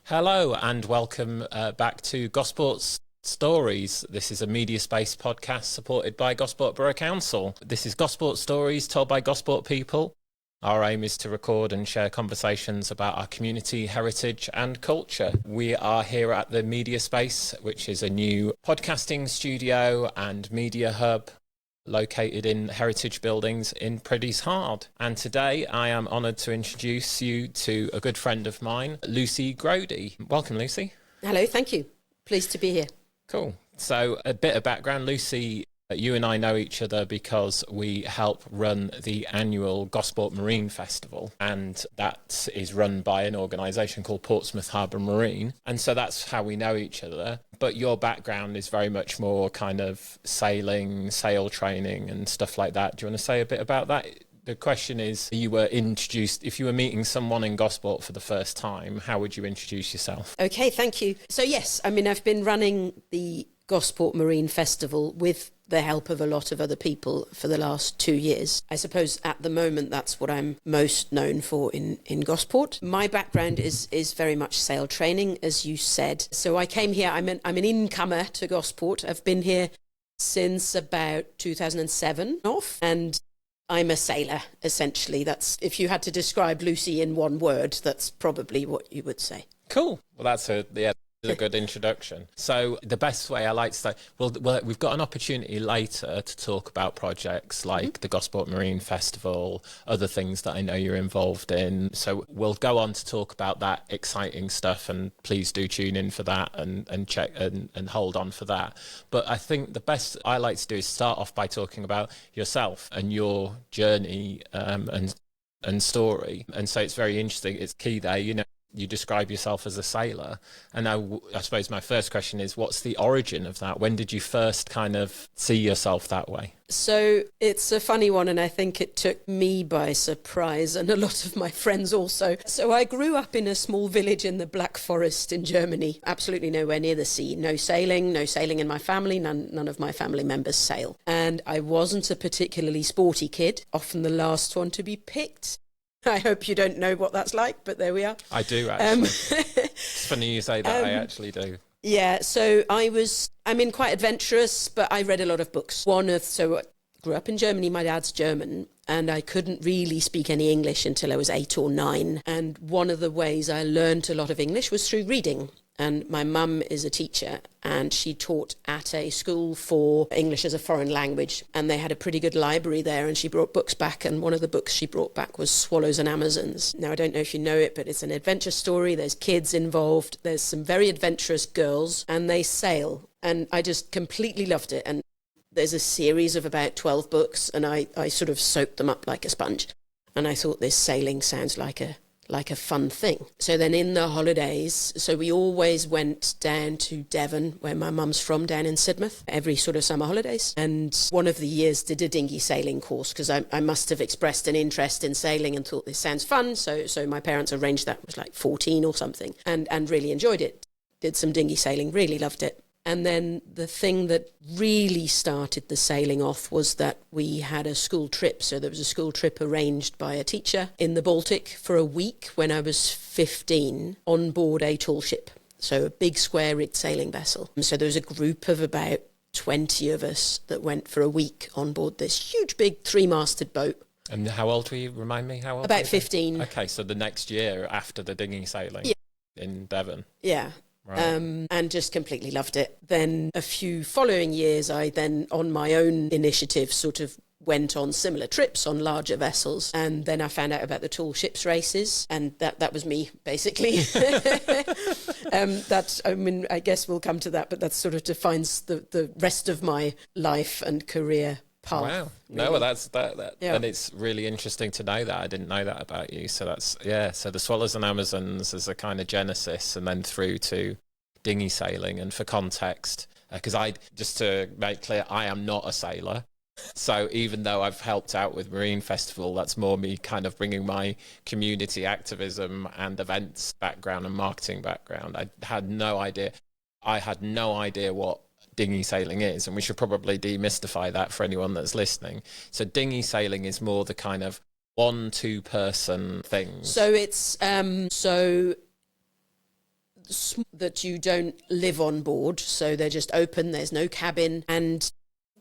Hello and welcome back to Gosport Stories. This is a media-based podcast supported by Gosport Borough Council. This is Gosport Stories told by Gosport people. Our aim is to record and share conversations about our community, heritage and culture. We are here at the Media Space, which is a new podcasting studio and media hub located in heritage buildings in Priddy's Hard. And today I am honoured to introduce you to a good friend of mine, Lucy Grodie. Welcome, Lucy. Hello, thank you. Pleased to be here. Cool. So a bit of background, Lucy, you and I know each other because we help run the annual Gosport Marine Festival, and that is run by an organisation called Portsmouth Harbour Marine, and so that's how we know each other. But your background is very much more kind of sailing, sail training and stuff like that. Do you want to say a bit about that? The question is, you were introduced, if you were meeting someone in Gosport for the first time, how would you introduce yourself? Okay, thank you. So yes, I've been running the Gosport Marine Festival with the help of a lot of other people for the last 2 years. I suppose at the moment that's what I'm most known for in Gosport. My background is very much sail training, as you said. So I came here, I'm an incomer to Gosport. I've been here since about 2007 off, and I'm a sailor, essentially. That's, if you had to describe Lucy in one word, that's probably what you would say. Cool. Well, that's a good introduction. So the best way I like to say, well, we've got an opportunity later to talk about projects like the Gosport Marine Festival, other things that I know you're involved in. So we'll go on to talk about that exciting stuff, and please do tune in for that and check and hold on for that. But I think the best I like to do is start off by talking about yourself and your journey and story. And so it's very interesting. It's key there, you describe yourself as a sailor. And I suppose my first question is, what's the origin of that? When did you first kind of see yourself that way? So it's a funny one, and I think it took me by surprise and a lot of my friends also. So I grew up in a small village in the Black Forest in Germany, absolutely nowhere near the sea. No sailing in my family, none of my family members sail. And I wasn't a particularly sporty kid, often the last one to be picked. I hope you don't know what that's like, but there we are. I do, actually. It's funny you say that. I actually do. Yeah, so quite adventurous, but I read a lot of books. So I grew up in Germany, my dad's German, and I couldn't really speak any English until I was 8 or 9. And one of the ways I learned a lot of English was through reading. And my mum is a teacher, and she taught at a school for English as a foreign language, and they had a pretty good library there, and she brought books back, and one of the books she brought back was Swallows and Amazons. Now, I don't know if you know it, but it's an adventure story. There's kids involved. There's some very adventurous girls, and they sail, and I just completely loved it. And there's a series of about 12 books, and I sort of soaked them up like a sponge, and I thought this sailing sounds like a fun thing. So then in the holidays, so we always went down to Devon, where my mum's from, down in Sidmouth, every sort of summer holidays. And one of the years did a dinghy sailing course, because I must have expressed an interest in sailing and thought this sounds fun. So my parents arranged that. I was like 14 or something, and really enjoyed it. Did some dinghy sailing, really loved it. And then the thing that really started the sailing off was that we had a school trip. So there was a school trip arranged by a teacher in the Baltic for a week when I was 15 on board a tall ship. So a big square-rigged sailing vessel. So there was a group of about 20 of us that went for a week on board this huge, big 3-masted boat. And how old were you? Remind me how old? About 15. Okay, so the next year after the dinghy sailing in Devon. Yeah. Right. And just completely loved it. Then a few following years, I then, on my own initiative, sort of went on similar trips on larger vessels. And then I found out about the tall ships races, and that was me, basically. I guess we'll come to that, but that sort of defines the rest of my life and career path. Wow. Really. No, well, that's that. Yeah. And it's really interesting to know that. I didn't know that about you. So that's, so the Swallows and Amazons is a kind of genesis, and then through to dinghy sailing. And for context, because just to make clear, I am not a sailor. So even though I've helped out with Marine Festival, that's more me kind of bringing my community activism and events background and marketing background. I had no idea what dinghy sailing is, and we should probably demystify that for anyone that's listening. So dinghy sailing is more the kind of 1-2 person things. So it's that you don't live on board. So they're just open, there's no cabin, and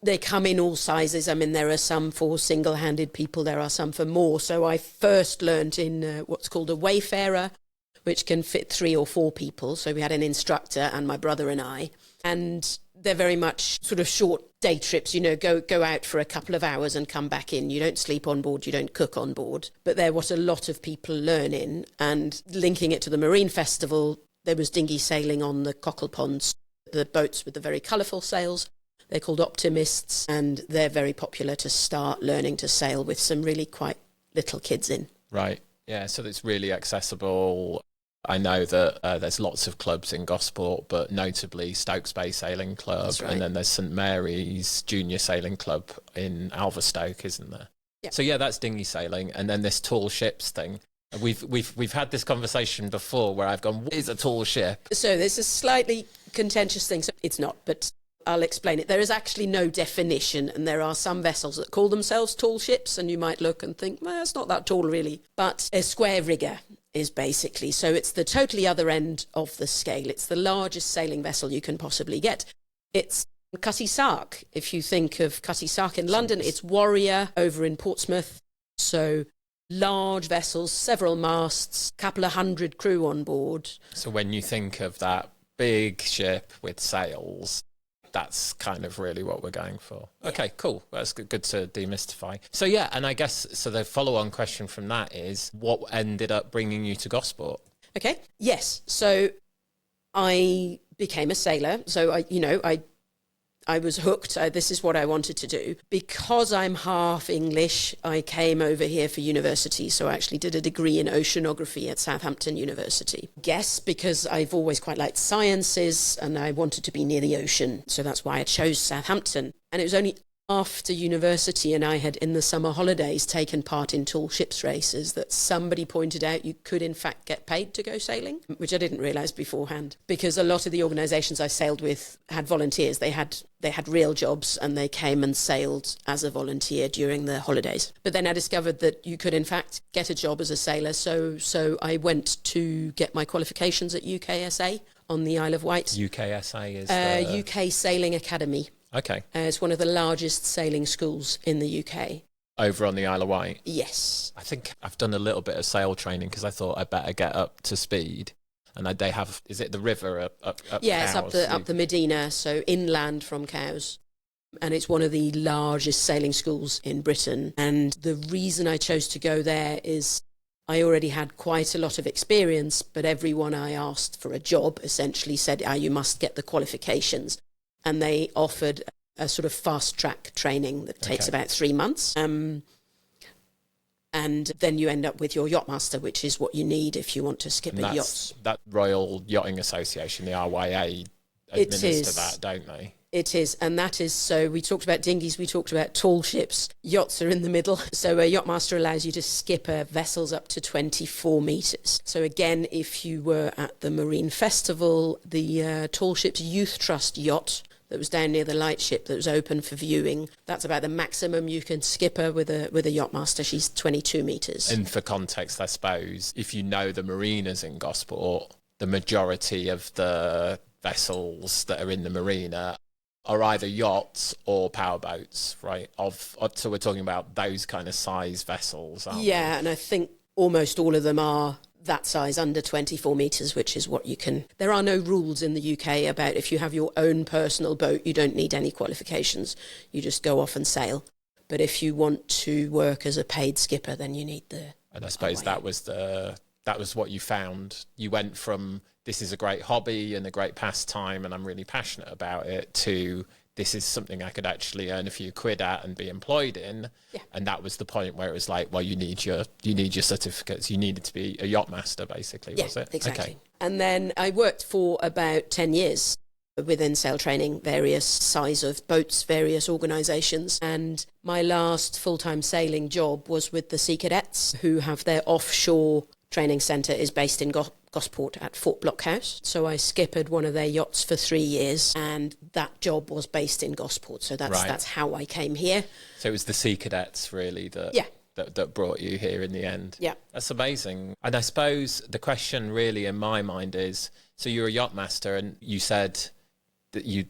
they come in all sizes. I mean, there are some for single-handed people, there are some for more. So I first learned in what's called a wayfarer, which can fit 3 or 4 people. So we had an instructor and my brother and I. And they're very much sort of short day trips, go out for a couple of hours and come back in. You don't sleep on board, you don't cook on board. But they're what a lot of people learn in. And linking it to the Marine Festival, there was dinghy sailing on the Cockle Ponds, the boats with the very colourful sails. They're called optimists, and they're very popular to start learning to sail with some really quite little kids in. Right. Yeah, so it's really accessible. I know that there's lots of clubs in Gosport, but notably Stokes Bay Sailing Club, That's right. And then there's St Mary's Junior Sailing Club in Alverstoke, isn't there? Yeah. So yeah, that's dinghy sailing, and then this tall ships thing. We've had this conversation before where I've gone, what is a tall ship? So there's a slightly contentious thing. So it's not, but I'll explain it. There is actually no definition, and there are some vessels that call themselves tall ships, and you might look and think, well, it's not that tall really. But a square rigger is basically, so it's the totally other end of the scale. It's the largest sailing vessel you can possibly get. It's Cutty Sark. If you think of Cutty Sark in London, it's Warrior over in Portsmouth. So large vessels, several masts, couple of hundred crew on board. So when you think of that big ship with sails, that's kind of really what we're going for. Yeah. Okay, cool. That's good to demystify. So yeah, and I guess, so the follow-on question from that is, what ended up bringing you to Gosport? Okay, yes. So I became a sailor. So I was hooked. This is what I wanted to do. Because I'm half English, I came over here for university. So I actually did a degree in oceanography at Southampton University. Guess because I've always quite liked sciences and I wanted to be near the ocean. So that's why I chose Southampton. And it was only after university and I had in the summer holidays taken part in tall ships races that somebody pointed out you could in fact get paid to go sailing, which I didn't realise beforehand, because a lot of the organisations I sailed with had volunteers. They had real jobs and they came and sailed as a volunteer during the holidays. But then I discovered that you could in fact get a job as a sailor, so I went to get my qualifications at UKSA on the Isle of Wight. UKSA is UK Sailing Academy. Okay. It's one of the largest sailing schools in the UK. Over on the Isle of Wight? Yes. I think I've done a little bit of sail training because I thought I'd better get up to speed. And they have, is it the river up Yeah, Cowes? it's up the Medina, so inland from Cowes. And it's one of the largest sailing schools in Britain. And the reason I chose to go there is I already had quite a lot of experience, but everyone I asked for a job essentially said, you must get the qualifications. And they offered a sort of fast-track training that takes about 3 months. And then you end up with your yachtmaster, which is what you need if you want to skip a yacht. That Royal Yachting Association, the RYA, administer that, don't they? It is, and that is, so we talked about dinghies, we talked about tall ships, yachts are in the middle. So a yachtmaster allows you to skip vessels up to 24 metres. So again, if you were at the Marine Festival, the Tall Ships Youth Trust yacht that was down near the lightship that was open for viewing, that's about the maximum you can skip her with a yachtmaster. She's 22 metres. And for context, I suppose, if you know the marinas in Gosport, the majority of the vessels that are in the marina are either yachts or powerboats, right? So we're talking about those kind of size vessels, aren't we? And I think almost all of them are that size, under 24 metres, which is what you can... There are no rules in the UK about if you have your own personal boat, you don't need any qualifications. You just go off and sail. But if you want to work as a paid skipper, then you need the... And I suppose that was what you found. You went from, this is a great hobby and a great pastime and I'm really passionate about it, to this is something I could actually earn a few quid at and be employed in. Yeah. And that was the point where it was like, well, you need your certificates. You needed to be a yachtmaster, basically, was it? Exactly. Okay. And then I worked for about 10 years within sail training, various size of boats, various organisations. And my last full-time sailing job was with the Sea Cadets, who have their offshore training centre is based in Gosport at Fort Blockhouse. So I skippered one of their yachts for 3 years, and that job was based in Gosport. So that's how I came here. So it was the Sea Cadets, really, that... Yeah. that brought you here in the end. Yeah. That's amazing. And I suppose the question really in my mind is, so you're a yacht master and you said that you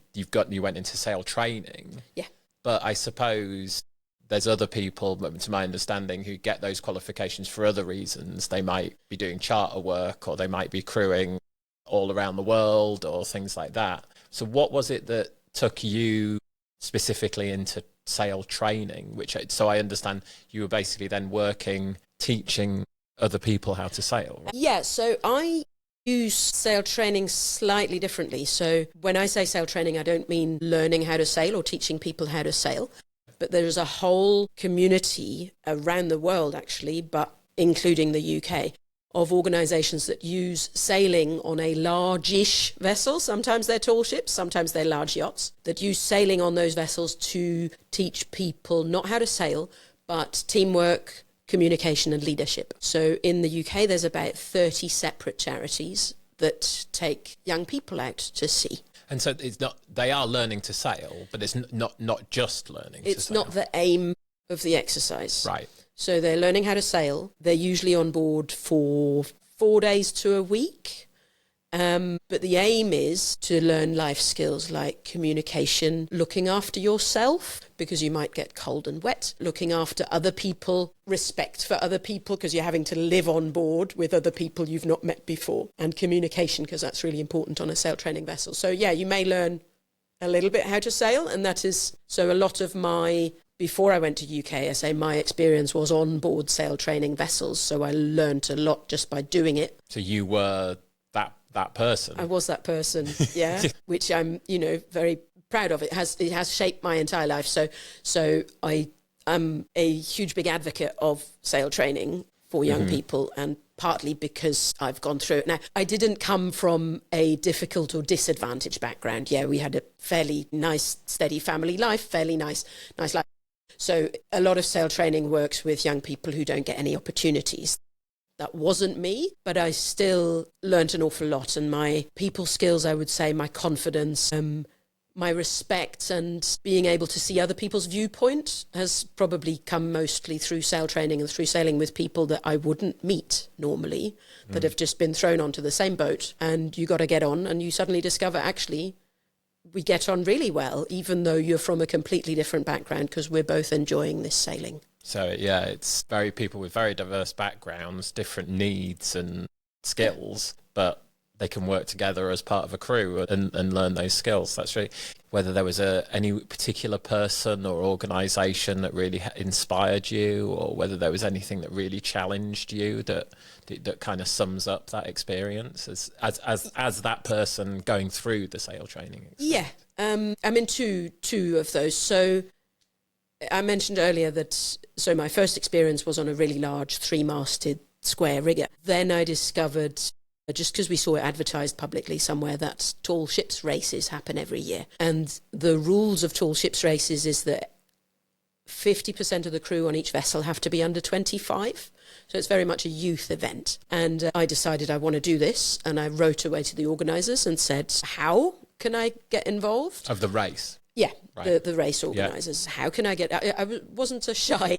went into sail training. Yeah. But I suppose there's other people, to my understanding, who get those qualifications for other reasons. They might be doing charter work, or they might be crewing all around the world, or things like that. So what was it that took you specifically into sail training? So I understand you were basically then teaching other people how to sail. Right? Yeah, so I use sail training slightly differently. So when I say sail training, I don't mean learning how to sail or teaching people how to sail. But there is a whole community around the world, actually, but including the UK, of organisations that use sailing on a large-ish vessel. Sometimes they're tall ships, sometimes they're large yachts, that use sailing on those vessels to teach people not how to sail, but teamwork, communication and leadership. So in the UK, there's about 30 separate charities that take young people out to sea. And so they are learning to sail, but it's not just learning to sail. It's not the aim of the exercise. Right. So they're learning how to sail. They're usually on board for 4 days to a week. But the aim is to learn life skills like communication, looking after yourself, because you might get cold and wet, looking after other people, respect for other people, because you're having to live on board with other people you've not met before, and communication, because that's really important on a sail training vessel. So yeah, you may learn a little bit how to sail, and that is, so a lot of before I went to UKSA, my experience was on board sail training vessels, so I learned a lot just by doing it. So you were that person. I was that person, yeah, which I'm, very proud of. It has shaped my entire life. So I am a huge big advocate of sail training for young people, and partly because I've gone through it. Now, I didn't come from a difficult or disadvantaged background. Yeah, we had a fairly nice, steady family life, fairly nice life. So a lot of sail training works with young people who don't get any opportunities. That wasn't me, but I still learnt an awful lot. And my people skills, I would say, my confidence, my respect and being able to see other people's viewpoint has probably come mostly through sail training and through sailing with people that I wouldn't meet normally, that have just been thrown onto the same boat. And you got to get on, and you suddenly discover, actually, we get on really well, even though you're from a completely different background, because we're both enjoying this sailing. So, yeah, it's people with very diverse backgrounds, different needs and skills, but they can work together as part of a crew and learn those skills. That's really, whether there was any particular person or organisation that really inspired you, or whether there was anything that really challenged you that kind of sums up that experience as that person going through the sail training experience. Yeah, I'm in two of those. So I mentioned earlier that, so my first experience was on a really large 3-masted square rigger. Then I discovered, just because we saw it advertised publicly somewhere, that tall ships races happen every year. And the rules of tall ships races is that 50% of the crew on each vessel have to be under 25. So it's very much a youth event. And I decided I want to do this. And I wrote away to the organisers and said, how can I get involved? Of the race? Yeah, right. the race organisers. Yeah. How can I get... I wasn't so shy,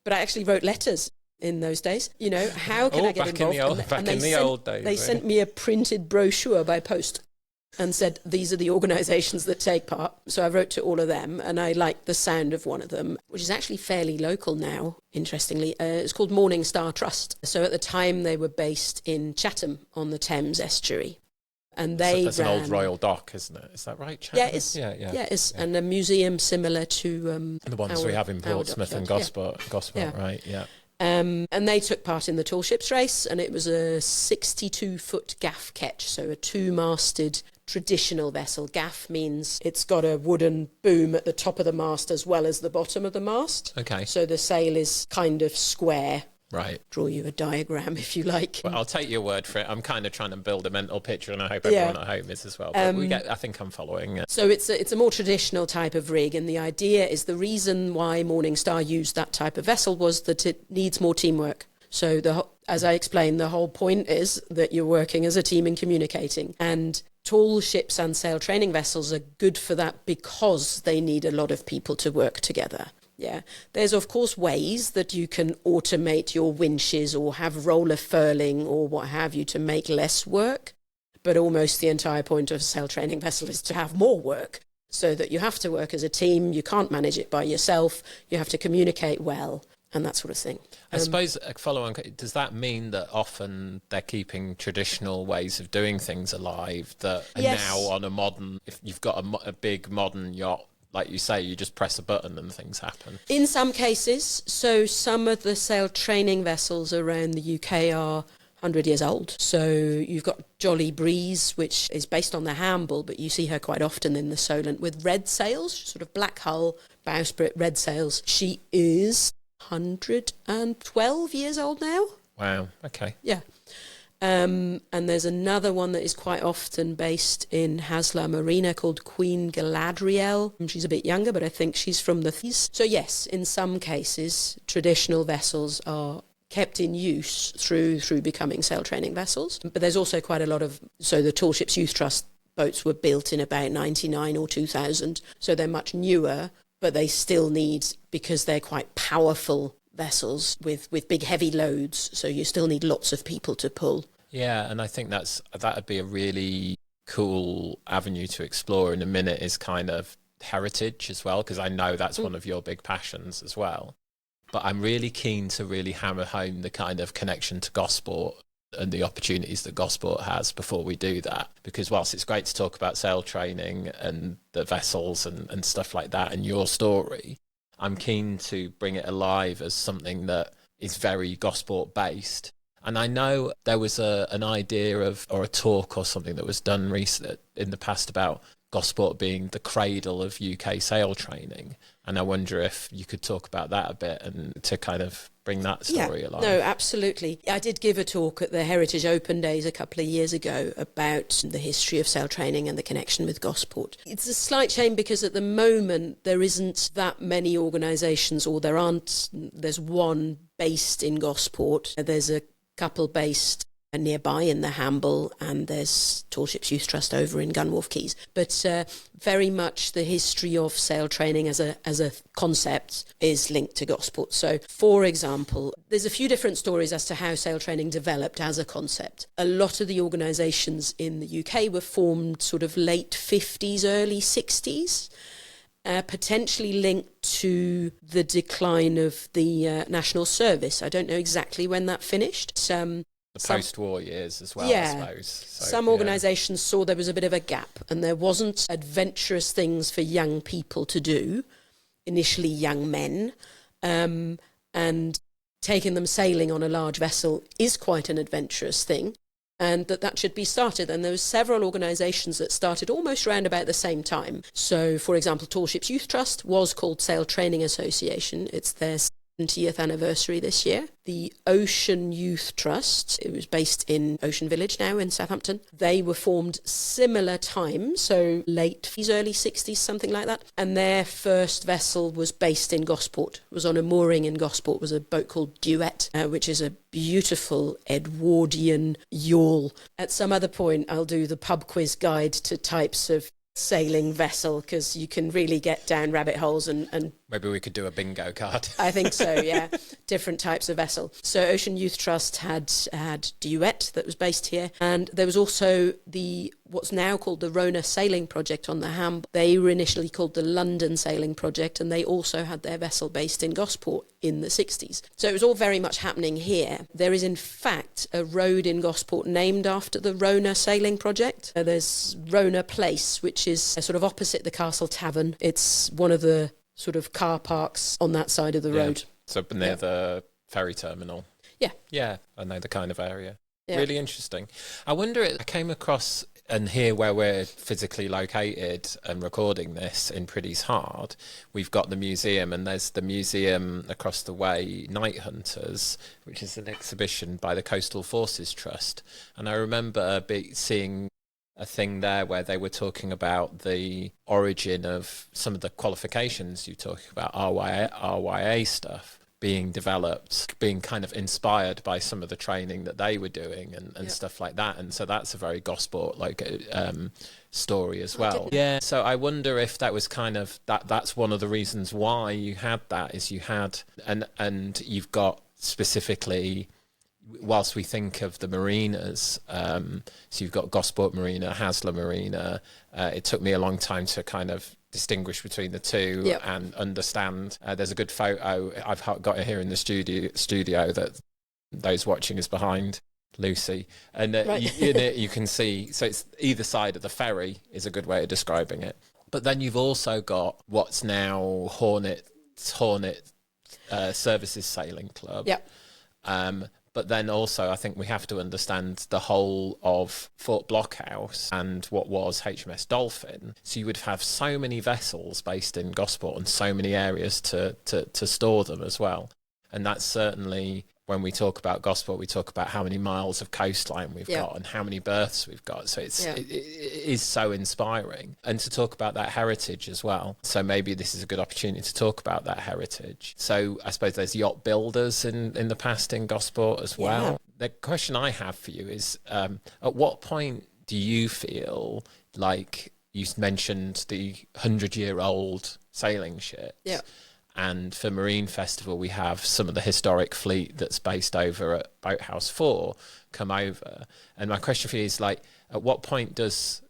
but I actually wrote letters in those days. How can I get involved? Back in the old days. They sent me a printed brochure by post and said, these are the organisations that take part. So I wrote to all of them, and I liked the sound of one of them, which is actually fairly local now, interestingly. It's called Morning Star Trust. So at the time, they were based in Chatham on the Thames estuary. And that's an old royal dock, isn't it? Is that right, Chatham? Yeah, it's. Yeah, it's and a museum similar to the ones we have in Portsmouth and Gosport. Yeah. Right? Yeah. And they took part in the tall ships race, and it was a 62-foot gaff ketch, so a 2-masted traditional vessel. Gaff means it's got a wooden boom at the top of the mast as well as the bottom of the mast. Okay. So the sail is kind of square. Right. Draw you a diagram if you like. Well, I'll take your word for it. I'm kind of trying to build a mental picture, and I hope everyone at home is as well. But I think I'm following it. So it's a more traditional type of rig, and the idea is the reason why Morning Star used that type of vessel was that it needs more teamwork. So as I explained, the whole point is that you're working as a team and communicating. And tall ships and sail training vessels are good for that because they need a lot of people to work together. Yeah. There's, of course, ways that you can automate your winches or have roller furling or what have you to make less work. But almost the entire point of a sail training vessel is to have more work, so that you have to work as a team. You can't manage it by yourself. You have to communicate well and that sort of thing. I suppose a follow-on, does that mean that often they're keeping traditional ways of doing things alive that are now on a modern, if you've got a big modern yacht, like you say, you just press a button and things happen? In some cases, so some of the sail training vessels around the UK are 100 years old. So you've got Jolly Breeze, which is based on the Hamble, but you see her quite often in the Solent with red sails, sort of black hull, bowsprit, red sails. She is 112 years old now. Wow, okay. Yeah. And there's another one that is quite often based in Haslar Marina called Queen Galadriel. She's a bit younger, but I think she's from the 30s. So yes, in some cases, traditional vessels are kept in use through becoming sail training vessels. But there's also quite a lot of, so the Tall Ships Youth Trust boats were built in about 99 or 2000, so they're much newer, but they still need, because they're quite powerful vessels with big heavy loads, so you still need lots of people to pull. Yeah, and I think that'd be a really cool avenue to explore in a minute, is kind of heritage as well, because I know that's one of your big passions as well. But I'm really keen to really hammer home the kind of connection to Gosport and the opportunities that Gosport has before we do that, because whilst it's great to talk about sail training and the vessels and stuff like that and your story, I'm keen to bring it alive as something that is very Gosport based. And I know there was an idea of, or a talk or something that was done recently in the past about Gosport being the cradle of UK sail training. And I wonder if you could talk about that a bit and to kind of bring that story alive. No, absolutely. I did give a talk at the Heritage Open Days a couple of years ago about the history of sail training and the connection with Gosport. It's a slight shame because at the moment there isn't that many organisations, or there's one based in Gosport. There's a couple based nearby in the Hamble, and there's Tall Ships Youth Trust over in Gunwharf Quays. But very much the history of sail training as a concept is linked to Gosport. So, for example, there's a few different stories as to how sail training developed as a concept. A lot of the organisations in the UK were formed sort of late 50s, early 60s. Potentially linked to the decline of the National Service. I don't know exactly when that finished. The post-war years as well, I suppose. So, some organisations saw there was a bit of a gap and there wasn't adventurous things for young people to do, initially young men, and taking them sailing on a large vessel is quite an adventurous thing, and that should be started. And there were several organisations that started almost around about the same time. So, for example, Tall Ships Youth Trust was called Sail Training Association. It's their 70th anniversary this year. The Ocean Youth Trust, it was based in Ocean Village now in Southampton. They were formed similar time, so late 50s, early 60s, something like that. And their first vessel was based in Gosport. It was on a mooring in Gosport. It was a boat called Duet, which is a beautiful Edwardian yawl. At some other point, I'll do the pub quiz guide to types of sailing vessel, because you can really get down rabbit holes and maybe we could do a bingo card. I think so, yeah. Different types of vessel. So Ocean Youth Trust had Duet that was based here, and there was also what's now called the Rona Sailing Project on the Hamble. They were initially called the London Sailing Project, and they also had their vessel based in Gosport in the 60s. So it was all very much happening here. There is in fact a road in Gosport named after the Rona Sailing Project. There's Rona Place, which is sort of opposite the Castle Tavern. It's one of the sort of car parks on that side of the road. So near the ferry terminal. Yeah. Yeah, I know the kind of area. Yeah. Really interesting. I wonder, I came across, and here where we're physically located and recording this in Priddy's Heart, we've got the museum, and there's the museum across the way, Night Hunters, which is an exhibition by the Coastal Forces Trust. And I remember seeing a thing there where they were talking about the origin of some of the qualifications you talk about, RYA stuff. being developed, being kind of inspired by some of the training that they were doing and stuff like that. And so that's a very Gosport story as well. Yeah. So I wonder if that was kind of that's one of the reasons why you had that, is you had and you've got specifically, whilst we think of the marinas, so you've got Gosport Marina, Haslar Marina. It took me a long time to kind of distinguish between the two and understand. There's a good photo I've got here in the studio that those watching is behind Lucy, and you can see, so it's either side of the ferry is a good way of describing it. But then you've also got what's now Hornet Services Sailing Club. But then also I think we have to understand the whole of Fort Blockhouse and what was HMS Dolphin. So you would have so many vessels based in Gosport and so many areas to store them as well. And that's certainly, when we talk about Gosport, we talk about how many miles of coastline we've got and how many berths we've got. So it is so inspiring. And to talk about that heritage as well. So maybe this is a good opportunity to talk about that heritage. So I suppose there's yacht builders in the past in Gosport as well. Yeah. The question I have for you is, at what point do you feel like, you mentioned the 100-year-old sailing ships? Yeah. And for Marine Festival, we have some of the historic fleet that's based over at Boathouse 4 come over. And my question for you is, like, at what point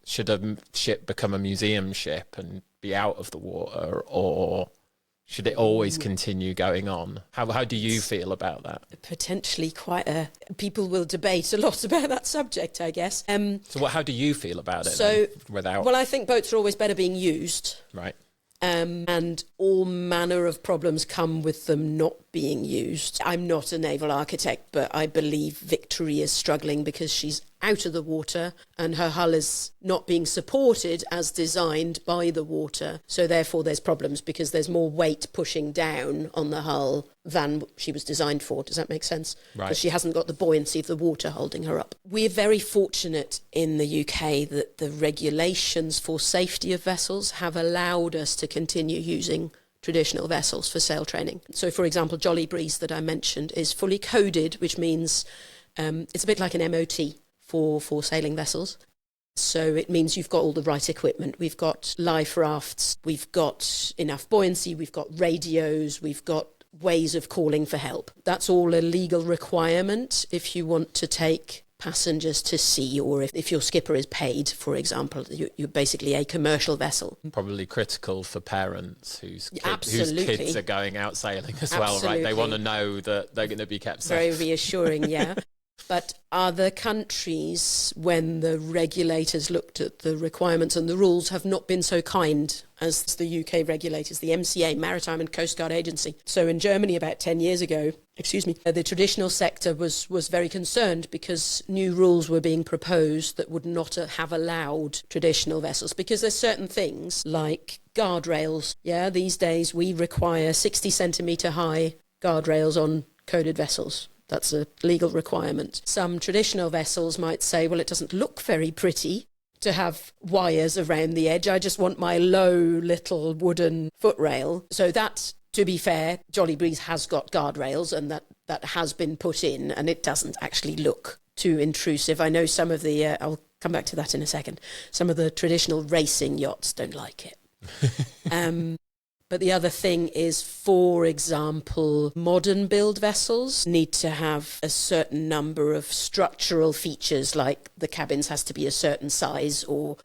should a ship become a museum ship and be out of the water, or should it always continue going on? How do you feel about that? Potentially people will debate a lot about that subject, I guess. How do you feel about it? Well, I think boats are always better being used. Right. And all manner of problems come with them not being used. I'm not a naval architect, but I believe Victory is struggling because she's out of the water and her hull is not being supported as designed by the water. So therefore there's problems because there's more weight pushing down on the hull than she was designed for. Does that make sense? Right. Because she hasn't got the buoyancy of the water holding her up. We're very fortunate in the UK that the regulations for safety of vessels have allowed us to continue using traditional vessels for sail training. So, for example, Jolly Breeze that I mentioned is fully coded, which means it's a bit like an MOT for sailing vessels. So it means you've got all the right equipment. We've got life rafts, we've got enough buoyancy, we've got radios, we've got ways of calling for help. That's all a legal requirement if you want to take passengers to sea, or if your skipper is paid, for example. You're basically a commercial vessel. Probably critical for parents whose kids are going out sailing as well, right? They want to know that they're going to be kept safe. Very reassuring, yeah. But other countries, when the regulators looked at the requirements and the rules, have not been so kind as the UK regulators, the MCA, Maritime and Coast Guard Agency. So in Germany about 10 years ago, the traditional sector was very concerned because new rules were being proposed that would not have allowed traditional vessels, because there's certain things like guardrails. Yeah, these days we require 60 centimetre high guardrails on coded vessels. That's a legal requirement. Some traditional vessels might say, well, it doesn't look very pretty to have wires around the edge. I just want my low little wooden footrail. So that, to be fair, Jolly Breeze has got guardrails, and that has been put in, and it doesn't actually look too intrusive. I know some of the, I'll come back to that in a second, some of the traditional racing yachts don't like it. But the other thing is, for example, modern build vessels need to have a certain number of structural features, like the cabins has to be a certain size or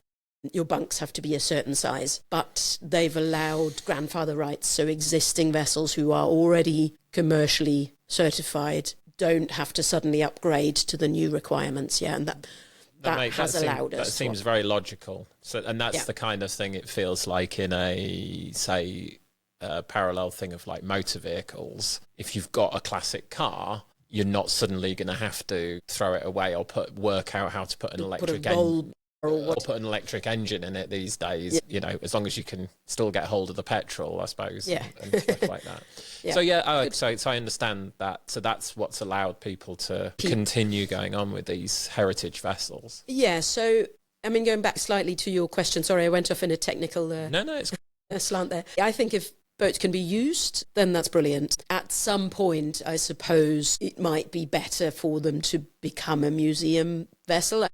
your bunks have to be a certain size. But they've allowed grandfather rights, so existing vessels who are already commercially certified don't have to suddenly upgrade to the new requirements. Yeah, and that has allowed us. That seems very logical. So, and that's the kind of thing it feels like in a, say, parallel thing of like motor vehicles. If you've got a classic car, you're not suddenly going to have to throw it away or work out how to put an electric engine. Or put an electric engine in it these days, you know, as long as you can still get hold of the petrol, I suppose, and stuff like that. So I understand that. So that's what's allowed people to continue going on with these heritage vessels. Yeah, so, I mean, going back slightly to your question, sorry, I went off in a technical it's slant there. I think if boats can be used, then that's brilliant. At some point, I suppose it might be better for them to become a museum vessel.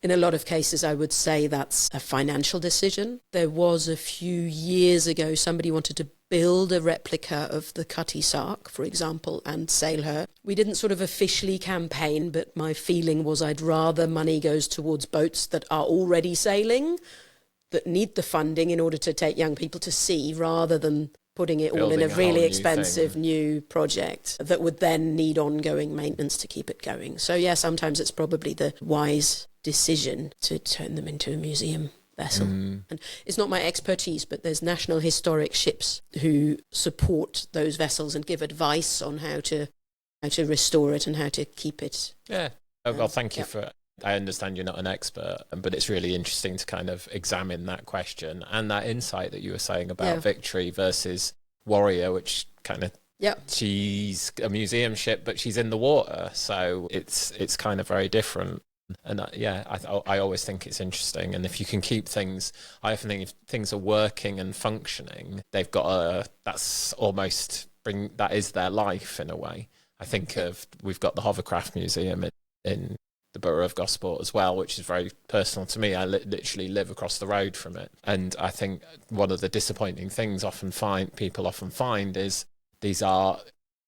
In a lot of cases, I would say that's a financial decision. There was a few years ago, somebody wanted to build a replica of the Cutty Sark, for example, and sail her. We didn't sort of officially campaign, but my feeling was I'd rather money goes towards boats that are already sailing, that need the funding in order to take young people to sea, rather than putting it all in a really expensive new project that would then need ongoing maintenance to keep it going. So yeah, sometimes it's probably the wise decision to turn them into a museum vessel. And it's not my expertise, but there's National Historic ships who support those vessels and give advice on how to restore it and how to keep it. Yeah. Well, thank you for... I understand you're not an expert, but it's really interesting to kind of examine that question and that insight that you were saying about Victory versus Warrior, which kind of, she's a museum ship, but she's in the water. So it's kind of very different. And I always think it's interesting. And if you can keep things, I often think if things are working and functioning, they've got that is their life in a way. I think we've got the Hovercraft Museum in the borough of Gosport as well, which is very personal to me. I literally live across the road from it. And I think one of the disappointing things people often find is these are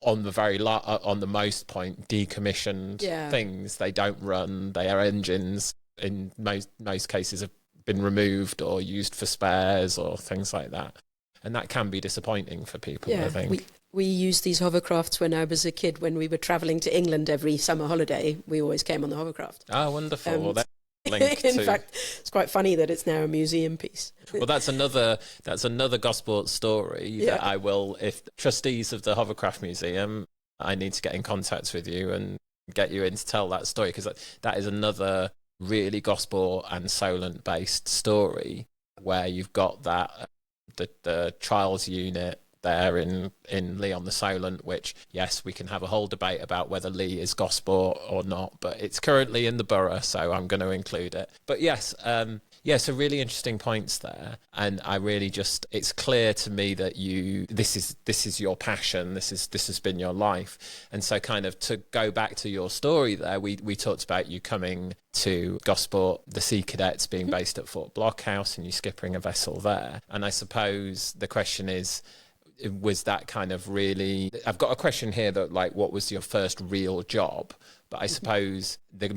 on the most point decommissioned things. They don't run. Their engines in most cases have been removed or used for spares or things like that. And that can be disappointing for people, I think. We used these hovercrafts when I was a kid. When we were travelling to England every summer holiday, we always came on the hovercraft. Oh, wonderful. Well, that's in fact, it's quite funny that it's now a museum piece. Well, that's another Gosport story that I will, if trustees of the Hovercraft Museum, I need to get in contact with you and get you in to tell that story, because that is another really Gosport and Solent based story where you've got that the trials unit there in Lee on the Solent, which, yes, we can have a whole debate about whether Lee is Gosport or not, but it's currently in the borough, so I'm going to include it. But yes, so really interesting points there, and I really it's clear to me that this is your passion, this has been your life. And so kind of to go back to your story there, we talked about you coming to Gosport, the Sea Cadets being based at Fort Blockhouse, and you skippering a vessel there. And I suppose the question is, was that kind of really... I've got a question here that, like, what was your first real job? But I suppose the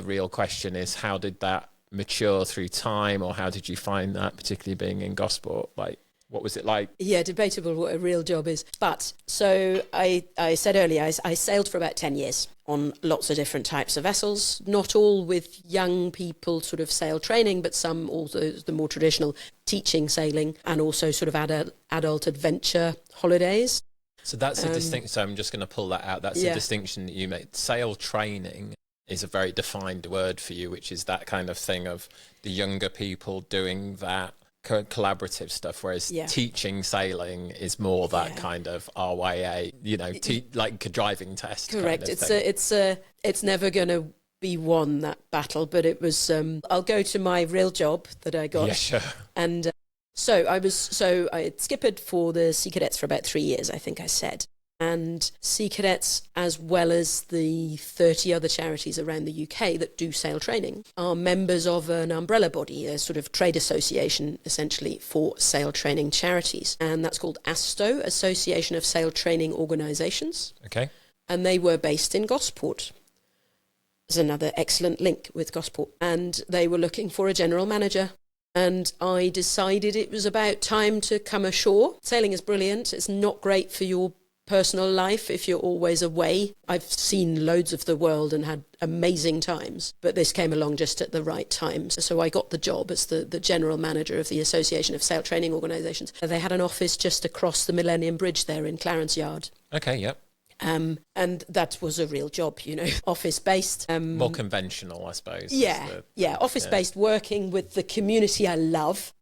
real question is, how did that mature through time, or how did you find that, particularly being in Gosport? Like, what was it like? Yeah, debatable what a real job is. But, so I said earlier, I sailed for about 10 years on lots of different types of vessels, not all with young people sort of sail training, but some also the more traditional teaching sailing, and also sort of adult adventure holidays. So that's a distinction. So I'm just going to pull that out. That's a distinction that you made. Sail training is a very defined word for you, which is that kind of thing of the younger people doing that collaborative stuff, whereas teaching sailing is more that kind of RYA, like a driving test. Correct. Kind of thing. It's never going to be won, that battle, but it was. I'll go to my real job that I got. Yeah, sure. And I had skippered for the Sea Cadets for about 3 years, I think I said. And Sea Cadets, as well as the 30 other charities around the UK that do sail training, are members of an umbrella body, a sort of trade association, essentially, for sail training charities. And that's called ASTO, Association of Sail Training Organisations. Okay. And they were based in Gosport. There's another excellent link with Gosport. And they were looking for a general manager. And I decided it was about time to come ashore. Sailing is brilliant. It's not great for your personal life if you're always away. I've seen loads of the world and had amazing times, but this came along just at the right time. So I got the job as the general manager of the Association of Sail Training Organisations. They had an office just across the Millennium Bridge there in Clarence Yard. Okay, yep. And that was a real job, office-based. More conventional, I suppose. Office-based, working with the community I love,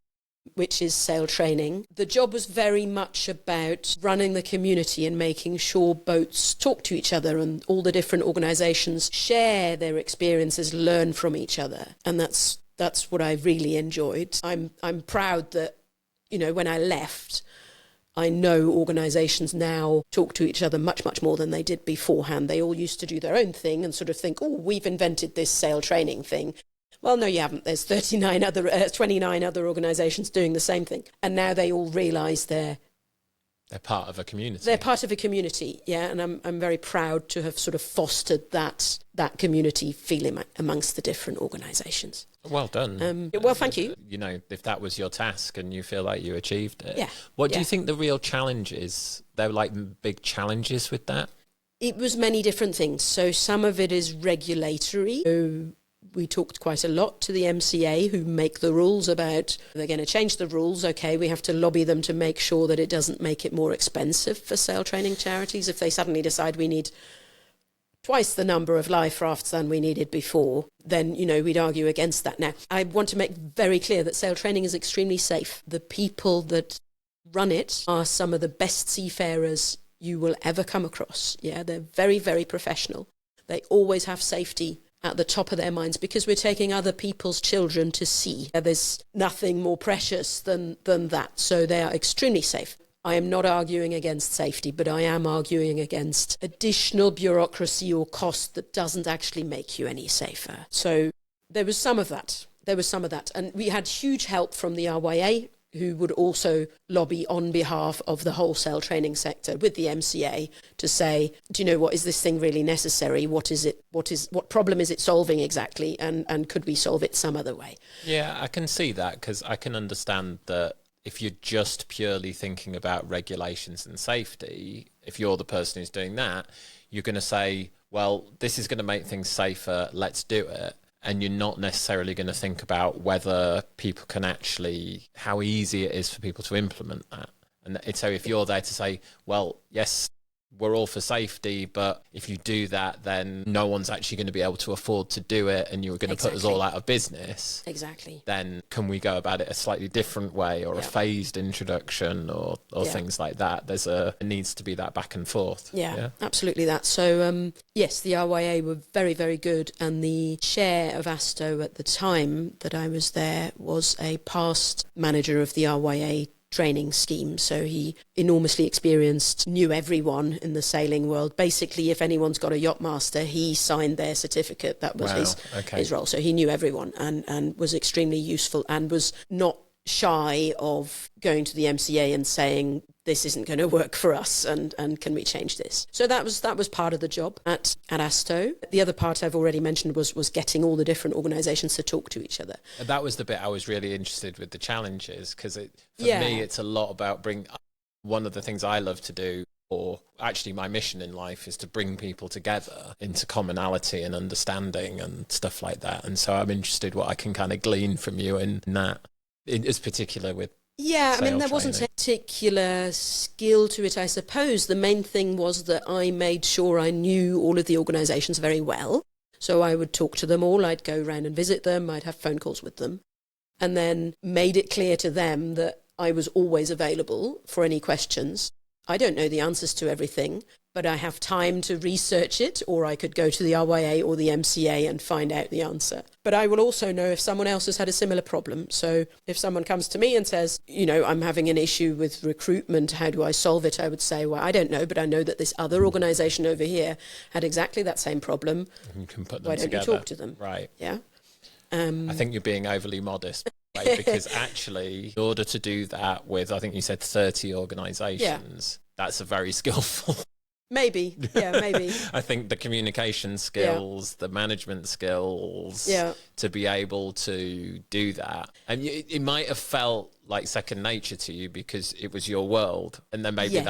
which is sail training. The job was very much about running the community and making sure boats talk to each other, and all the different organisations share their experiences, learn from each other. And that's what I really enjoyed. I'm proud that, when I left, I know organisations now talk to each other much, much more than they did beforehand. They all used to do their own thing and sort of think, oh, we've invented this sail training thing. Well, no, you haven't. There's 29 other organisations doing the same thing. And now they all realise they're part of a community. They're part of a community, yeah, and I'm very proud to have sort of fostered that community feeling amongst the different organisations. Well done. Well, thank you. You know, if that was your task and you feel like you achieved it. Yeah. What do you think the real challenge is? There were like big challenges with that? It was many different things. So some of it is regulatory. So we talked quite a lot to the MCA who make the rules about they're going to change the rules. Okay, we have to lobby them to make sure that it doesn't make it more expensive for sail training charities. If they suddenly decide we need twice the number of life rafts than we needed before, then, you know, we'd argue against that. Now, I want to make very clear that sail training is extremely safe. The people that run it are some of the best seafarers you will ever come across. Yeah, they're very, very professional. They always have safety at the top of their minds because we're taking other people's children to sea. There's nothing more precious than that. So they are extremely safe. I am not arguing against safety, but I am arguing against additional bureaucracy or cost that doesn't actually make you any safer. So there was some of that. And we had huge help from the RYA, who would also lobby on behalf of the wholesale training sector with the MCA to say, do you know what, is this thing really necessary? What problem is it solving exactly? And could we solve it some other way? Yeah, I can see that because I can understand that if you're just purely thinking about regulations and safety, if you're the person who's doing that, you're going to say, well, this is going to make things safer, let's do it. And you're not necessarily going to think about whether people can actually, how easy it is for people to implement that. And so if you're there to say, well, yes, we're all for safety, but if you do that, then no one's actually going to be able to afford to do it and you're going to put us all out of business. Exactly. Then can we go about it a slightly different way or a phased introduction or things like that? It needs to be that back and forth. Yeah, absolutely that. So, yes, the RYA were very, very good. And the chair of ASTO at the time that I was there was a past manager of the RYA training scheme, so he enormously experienced, knew everyone in the sailing world. Basically, if anyone's got a yacht master, he signed their certificate. That was his role. So he knew everyone and was extremely useful and was not shy of going to the MCA and saying, this isn't going to work for us and can we change this? So that was part of the job at ASTO. The other part I've already mentioned was getting all the different organisations to talk to each other. And that was the bit I was really interested with, the challenges, because for me it's a lot about one of the things I love to do, or actually my mission in life, is to bring people together into commonality and understanding and stuff like that. And so I'm interested what I can kind of glean from you in that, in particular with there wasn't a particular skill to it, I suppose. The main thing was that I made sure I knew all of the organisations very well. So I would talk to them all, I'd go around and visit them, I'd have phone calls with them, and then made it clear to them that I was always available for any questions. I don't know the answers to everything, but I have time to research it, or I could go to the RYA or the MCA and find out the answer. But I will also know if someone else has had a similar problem. So if someone comes to me and says, you know, I'm having an issue with recruitment, how do I solve it? I would say, well, I don't know, but I know that this other organisation over here had exactly that same problem. You can put them Why don't together. you talk to them? Right. Yeah. I think you're being overly modest. Because actually, in order to do that with, I think you said 30 organisations, that's a very skillful. Maybe. I think the communication skills, the management skills, to be able to do that. And it might have felt like second nature to you because it was your world. And then maybe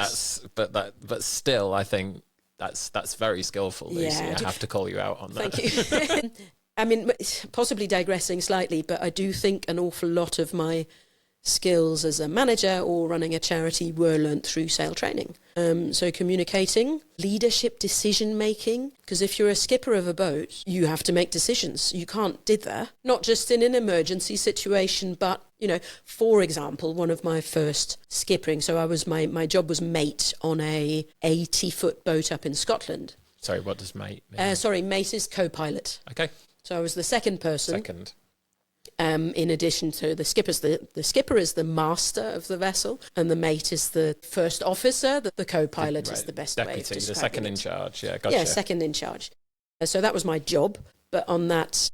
but still, I think that's very skillful, Lucy. I have to call you out on that. Thank you. I mean, possibly digressing slightly, but I do think an awful lot of my skills as a manager or running a charity were learnt through sail training. So communicating, leadership, decision-making, because if you're a skipper of a boat, you have to make decisions. You can't dither, not just in an emergency situation, but, you know, for example, one of my first skippering, so my job was mate on a 80-foot boat up in Scotland. Sorry, what does mate mean? Mate is co-pilot. Okay. So I was the second person. In addition to the skipper's the skipper is the master of the vessel, and the mate is the first officer. The co-pilot is the best way of Deputy, describing the second it. in charge. Yeah, gotcha. Yeah, second in charge. So that was my job. But on that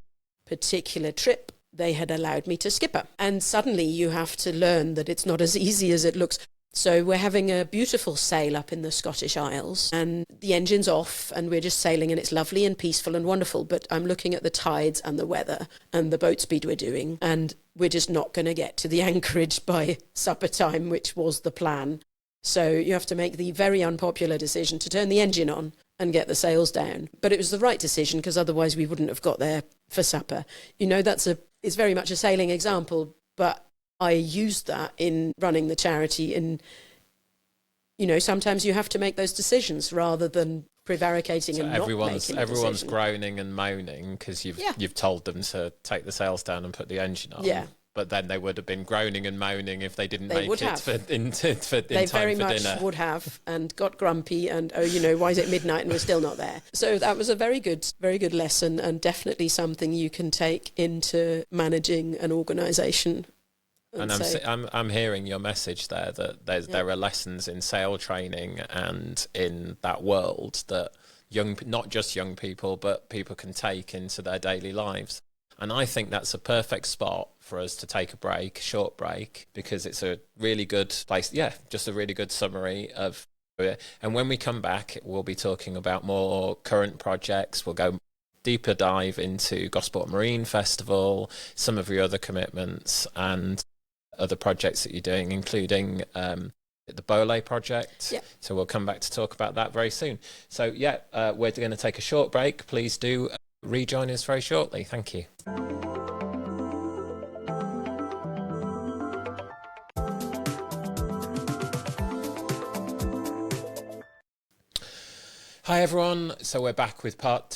particular trip, they had allowed me to skipper. And suddenly you have to learn that it's not as easy as it looks. So we're having a beautiful sail up in the Scottish Isles, and the engine's off and we're just sailing, and it's lovely and peaceful and wonderful. But I'm looking at the tides and the weather and the boat speed we're doing, and we're just not going to get to the anchorage by supper time, which was the plan. So you have to make the very unpopular decision to turn the engine on and get the sails down. But it was the right decision, because otherwise we wouldn't have got there for supper. You know, it's very much a sailing example, but I used that in running the charity. And, you know, sometimes you have to make those decisions rather than prevaricating, and everyone's not making a decision. groaning and moaning because you've told them to take the sails down and put the engine on. Yeah. But then they would have been groaning and moaning if they didn't make it in time for dinner. They very much would have, and got grumpy and, why is it midnight and we're still not there? So that was a very good lesson, and definitely something you can take into managing an organisation. And I'm hearing your message there, that there are lessons in sail training and in that world that not just young people, but people can take into their daily lives. And I think that's a perfect spot for us to take a short break, because it's a really good place. Yeah, just a really good summary of it. And when we come back, we'll be talking about more current projects. We'll go deeper dive into Gosport Marine Festival, some of your other commitments and other projects that you're doing, including the Bole project. Yep. So we'll come back to talk about that very soon. So we're going to take a short break. Please do rejoin us very shortly. Thank you. Hi everyone. So we're back with part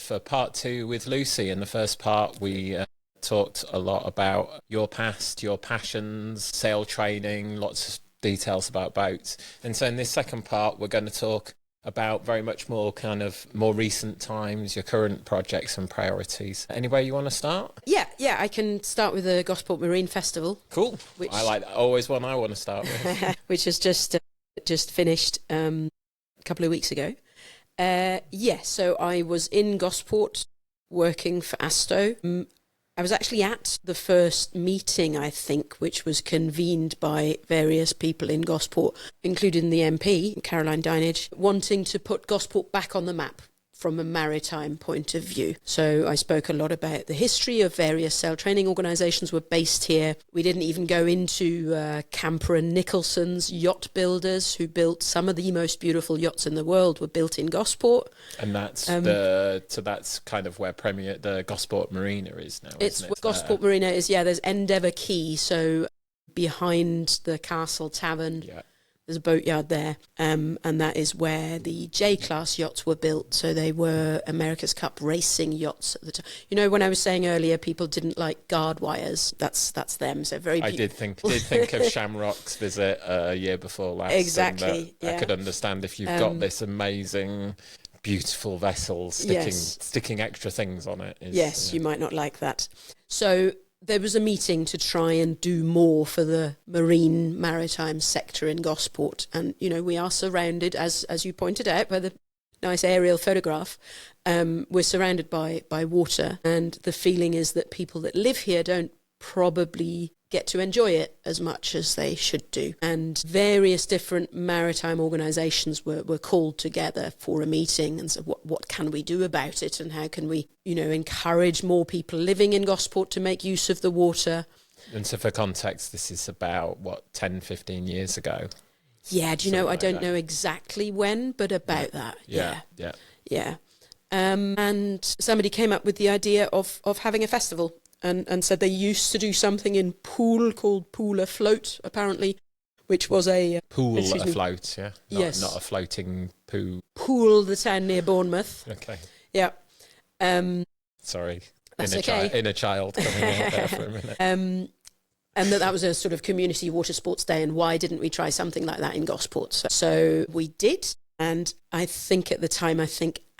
2 with Lucy. In the first part, we talked a lot about your past, your passions, sail training, lots of details about boats. And so in this second part, we're going to talk about very much more more recent times, your current projects and priorities. Anywhere you want to start? Yeah, I can start with the Gosport Marine Festival. Cool. Which I like always one I want to start with. Which has just finished a couple of weeks ago. So I was in Gosport working for Asto. I was actually at the first meeting, I think, which was convened by various people in Gosport, including the MP, Caroline Dinage, wanting to put Gosport back on the map from a maritime point of view. So I spoke a lot about the history of various sail training organisations were based here. We didn't even go into Camper and Nicholson's yacht builders, who built some of the most beautiful yachts in the world, were built in Gosport. And that's that's kind of where the Gosport Marina is now. It's where Gosport Marina is. Yeah, there's Endeavour Quay, so behind the Castle Tavern. Yeah. There's a boatyard there, and that is where the J-class yachts were built. So they were America's Cup racing yachts at the time. You know, when I was saying earlier, people didn't like guard wires. That's them. So very. I did think of Shamrock's visit a year before last. Exactly. I could understand if you've got this amazing, beautiful vessel sticking extra things on it. You might not like that. So there was a meeting to try and do more for the maritime sector in Gosport. And, we are surrounded, as you pointed out, by the nice aerial photograph. We're surrounded by water. And the feeling is that people that live here don't probably get to enjoy it as much as they should do. And various different maritime organisations were called together for a meeting and said, what can we do about it, and how can we, encourage more people living in Gosport to make use of the water. And so for context, this is about, 10, 15 years ago? Yeah, I don't know exactly when, but about that. Yeah. And somebody came up with the idea of having a festival. And said they used to do something in Poole called Poole Afloat, apparently, which was a... Poole Afloat, yeah? Yes. Not a floating poo. Poole, the town near Bournemouth. Okay. Yeah. Sorry. That's okay. Inner child coming out there for a minute. And that was a sort of community water sports day, and why didn't we try something like that in Gosport? So we did, and I think at the time,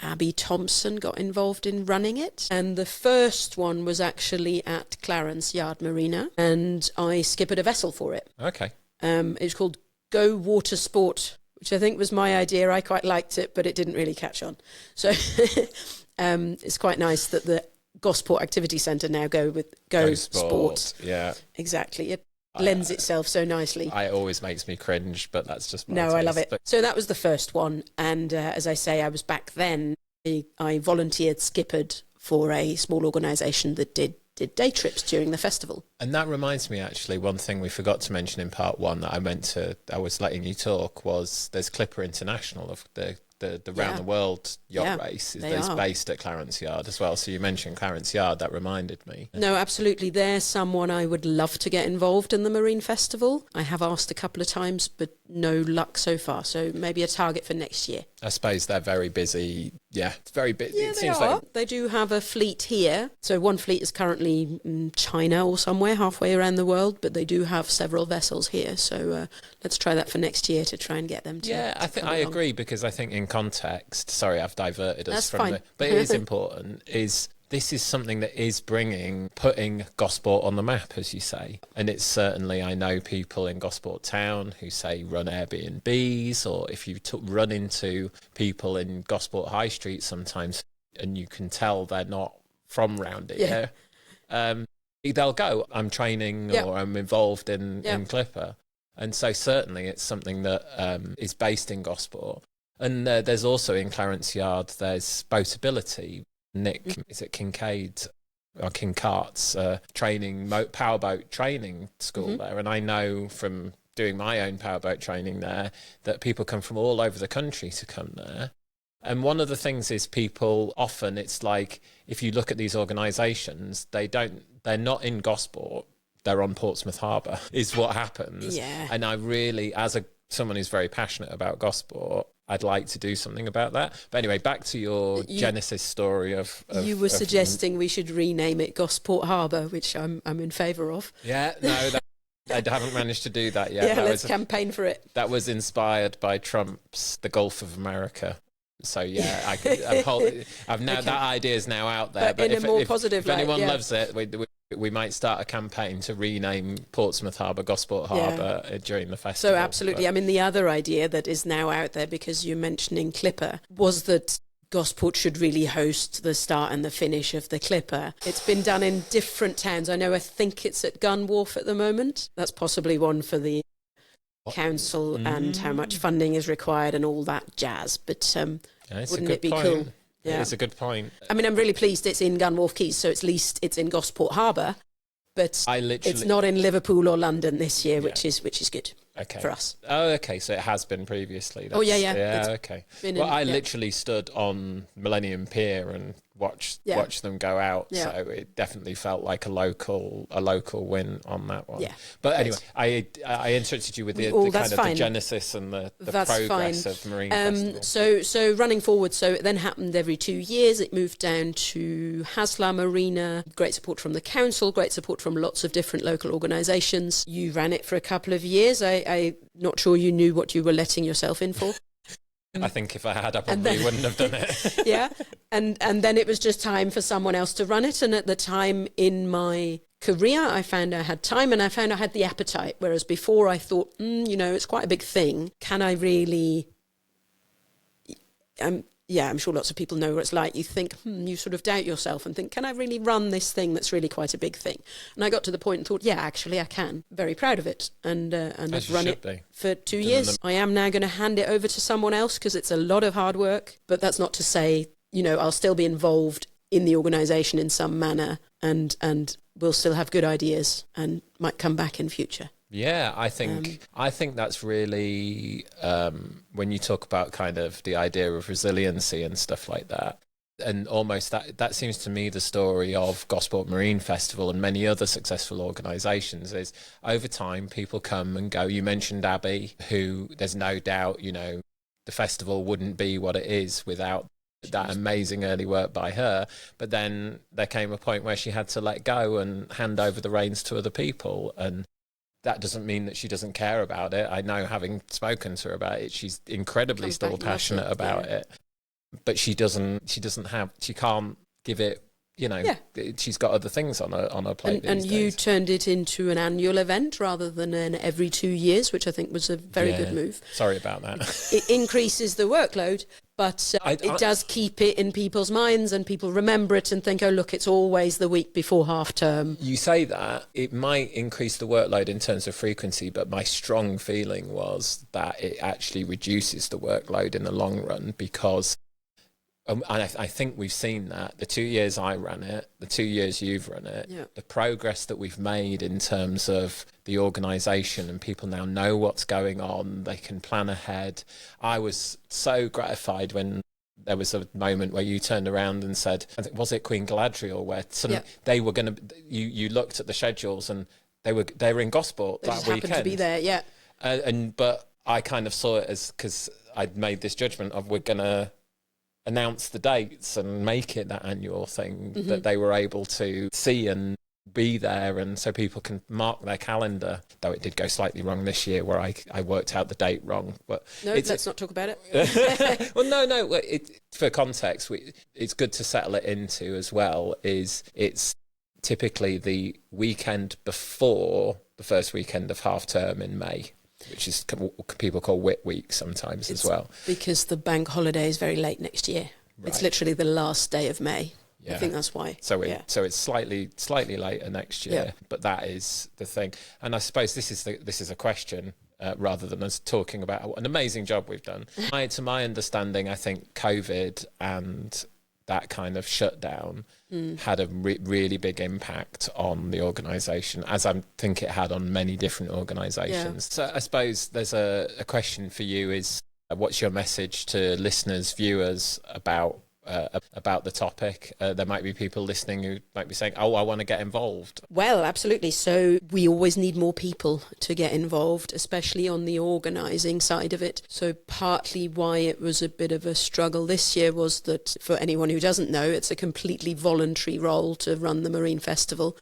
Abby Thompson got involved in running it. And the first one was actually at Clarence Yard Marina, and I skippered a vessel for it. Okay. It was called Go Water Sport, which I think was my idea. I quite liked it, but it didn't really catch on. So it's quite nice that the Gosport Activity Centre now go with Go Sport. Yeah. Exactly. It lends itself so nicely. It always makes me cringe, but that's just my No, taste. I love it. But So that was the first one. And as I say, I was back then, I volunteered skippered for a small organisation that did day trips during the festival. And that reminds me, actually, one thing we forgot to mention in part one that I was letting you talk was there's Clipper International of the round the world yacht race is based at Clarence Yard as well. So you mentioned Clarence Yard, that reminded me. No, absolutely. They're someone I would love to get involved in the Marine Festival. I have asked a couple of times, but no luck so far. So maybe a target for next year. I suppose they're very busy. Yeah, it's very busy. Yeah, they are. They do have a fleet here. So one fleet is currently in China or somewhere halfway around the world, but they do have several vessels here. So let's try that for next year to try and get them to. Yeah, I agree, because I think in context, sorry, I've diverted us That's from fine. it, but it is important, this is something that is putting Gosport on the map, as you say. And it's certainly, I know people in Gosport town who say run Airbnbs, or if you run into people in Gosport High Street sometimes, and you can tell they're not from round here, they'll go, I'm training or I'm involved in Clipper. And so certainly it's something that is based in Gosport. And there's also in Clarence Yard, there's Boatability. Nick, is it Kincaid or Kincart's training, powerboat training school there. And I know from doing my own powerboat training there that people come from all over the country to come there. And one of the things is people often, it's like, if you look at these organisations, they're not in Gosport, they're on Portsmouth Harbour, is what happens. Yeah. And I really, someone who's very passionate about Gosport, I'd like to do something about that. But anyway, back to your Genesis story of you were suggesting we should rename it Gosport Harbour, which I'm in favour of. Yeah, no, I haven't managed to do that yet. Yeah, let's campaign for it. That was inspired by Trump's The Gulf of America. So yeah, I've now that idea is now out there. But in a more positive light. If light, anyone loves it, we might start a campaign to rename Portsmouth Harbour Gosport Harbour during the festival. So absolutely. I mean, the other idea that is now out there, because you're mentioning Clipper, was that Gosport should really host the start and the finish of the Clipper. It's been done in different towns. I think it's at Gun Wharf at the moment. That's possibly one for the council and how much funding is required and all that jazz. But wouldn't it be cool? Yeah. It's a good point. I mean, I'm really pleased it's in Gun Wharf Quays, so at least it's in Gosport Harbour, but it's not in Liverpool or London this year, which is good for us. Oh, okay, so it has been previously. Yeah, okay. I literally stood on Millennium Pier and watched them go out, so it definitely felt like a local win on that one. Yeah. But anyway, I interrupted you with the kind of the genesis and the progress of Marine Festival. So running forward, so it then happened every 2 years. It moved down to Haslar Marina. Great support from the council, great support from lots of different local organisations. You ran it for a couple of years. I'm not sure you knew what you were letting yourself in for. I think if I had, I probably wouldn't have done it. Yeah. And then it was just time for someone else to run it. And at the time in my career, I found I had time and I found I had the appetite. Whereas before I thought, it's quite a big thing. Can I really... I'm sure lots of people know what it's like. You think, you sort of doubt yourself and think, can I really run this thing that's really quite a big thing? And I got to the point and thought, yeah, actually I can. Very proud of it. And I've run it for 2 years. I am now going to hand it over to someone else because it's a lot of hard work. But that's not to say, I'll still be involved in the organisation in some manner and we'll still have good ideas and might come back in future. Yeah, I think that's really when you talk about kind of the idea of resiliency and stuff like that, and almost that seems to me the story of Gosport Marine Festival and many other successful organisations is over time people come and go. You mentioned Abby, who there's no doubt, the festival wouldn't be what it is without that amazing early work by her. But then there came a point where she had to let go and hand over the reins to other people, and that doesn't mean that she doesn't care about it. I know, having spoken to her about it, she's incredibly still passionate about it. but she can't give it. She's got other things on her plate. And you turned it into an annual event rather than an every 2 years, which I think was a very good move. Sorry about that. It increases the workload, but it does keep it in people's minds, and people remember it and think, oh, look, it's always the week before half term. You say that, it might increase the workload in terms of frequency, but my strong feeling was that it actually reduces the workload in the long run, because and I think we've seen that the 2 years I ran it, the 2 years you've run it, the progress that we've made in terms of the organisation, and people now know what's going on, they can plan ahead. I was so gratified when there was a moment where you turned around and said, was it Queen Galadriel, where they were going to, you looked at the schedules and they were in Gosport that weekend. Happened to be there, yeah. But I kind of saw it as, because I'd made this judgment of, we're going to announce the dates and make it that annual thing that they were able to see and be there, and so people can mark their calendar. Though it did go slightly wrong this year, where I worked out the date wrong. But let's not talk about it. Well, no. For context, it's good to settle it into as well. It's typically the weekend before the first weekend of half term in May, which is people call Whit Week sometimes as well. Because the bank holiday is very late next year. Right. It's literally the last day of May. Yeah. I think that's why. So it's slightly later next year, but that is the thing. And I suppose this is a question rather than us talking about an amazing job we've done. To my understanding, I think COVID and that kind of shutdown had a really big impact on the organisation, as I think it had on many different organisations. Yeah. So I suppose there's a question for you is, what's your message to listeners, viewers about the topic? There might be people listening who might be saying, oh, I want to get involved. Well, absolutely. So we always need more people to get involved, especially on the organising side of it. So partly why it was a bit of a struggle this year was that, for anyone who doesn't know, it's a completely voluntary role to run the Marine Festival.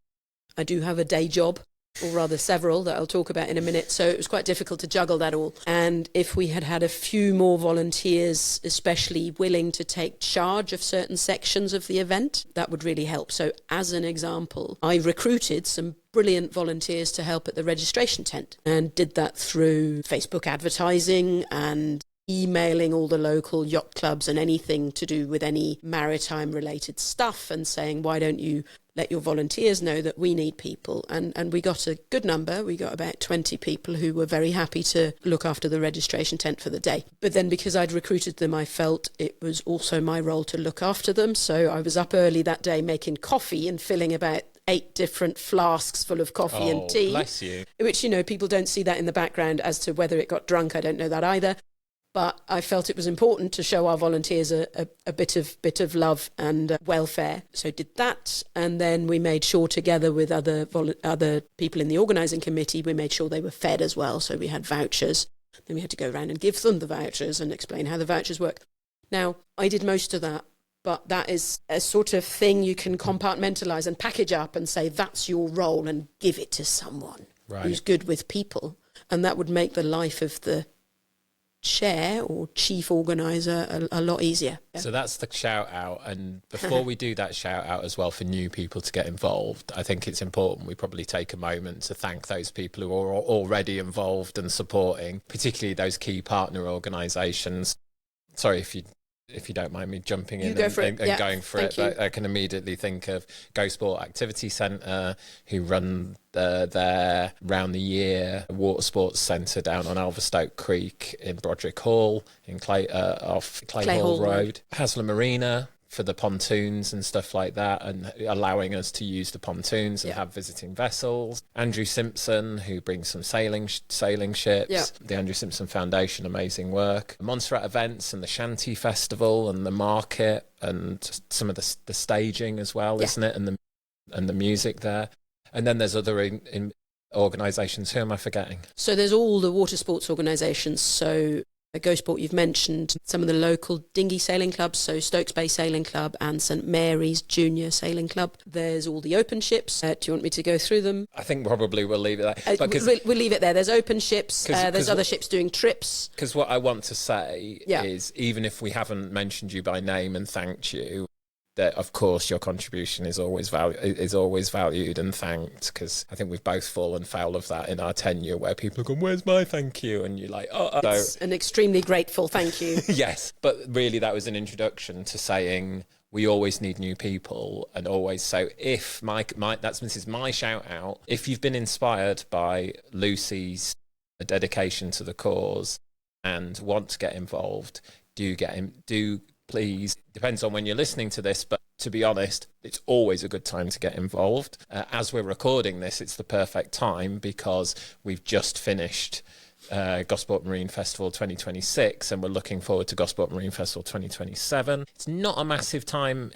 I do have a day job, or rather several, that I'll talk about in a minute. So it was quite difficult to juggle that all. And if we had had a few more volunteers, especially willing to take charge of certain sections of the event, that would really help. So as an example, I recruited some brilliant volunteers to help at the registration tent, and did that through Facebook advertising and emailing all the local yacht clubs and anything to do with any maritime related stuff, and saying, why don't you let your volunteers know that we need people? And we got a good number. We got about 20 people who were very happy to look after the registration tent for the day. But then, because I'd recruited them, I felt it was also my role to look after them. So I was up early that day making coffee and filling about 8 different flasks full of coffee and tea. Bless you. Which, people don't see that in the background. As to whether it got drunk, I don't know that either. But I felt it was important to show our volunteers a bit of love and welfare. So did that. And then we made sure, together with other people in the organising committee, we made sure they were fed as well. So we had vouchers. Then we had to go around and give them the vouchers and explain how the vouchers work. Now, I did most of that, but that is a sort of thing you can compartmentalise and package up and say, that's your role, and give it to someone who's good with people. And that would make the life of the chair or chief organizer a lot easier. So that's the shout out. And before we do that shout out as well, for new people to get involved, I think it's important we probably take a moment to thank those people who are already involved and supporting, particularly those key partner organisations. Sorry if you don't mind me jumping in and going for it. But I can immediately think of Gosport Activity Centre, who run their round the year water sports centre down on Alverstoke Creek in Broderick Hall, in off Clay Hall Road. Haslam Marina for the pontoons and stuff like that, and allowing us to use the pontoons and have visiting vessels. Andrew Simpson, who brings some sailing ships. The Andrew Simpson Foundation, amazing work. Montserrat Events and the Shanty Festival and the market and some of the staging as well, isn't it? And the music there. And then there's other in organisations. Who am I forgetting? So there's all the water sports organisations. So Gosport, you've mentioned some of the local dinghy sailing clubs, so Stokes Bay Sailing Club and St Mary's Junior Sailing Club. There's all the open ships. Do you want me to go through them? I think probably we'll leave it there. We'll leave it there. There's open ships. There's other ships doing trips. Because what I want to say is, even if we haven't mentioned you by name and thanked you, that of course your contribution is always valued and thanked, because I think we've both fallen foul of that in our tenure, where people are going, "Where's my thank you?" And you're like, "Oh, it's an extremely grateful thank you." Yes, but really that was an introduction to saying we always need new people, and always. So if this is my shout out. If you've been inspired by Lucy's dedication to the cause and want to get involved, do please. Depends on when you're listening to this, but to be honest, it's always a good time to get involved. As we're recording this, it's the perfect time, because we've just finished Gosport Marine Festival 2026, and we're looking forward to Gosport Marine Festival 2027. It's not a massive time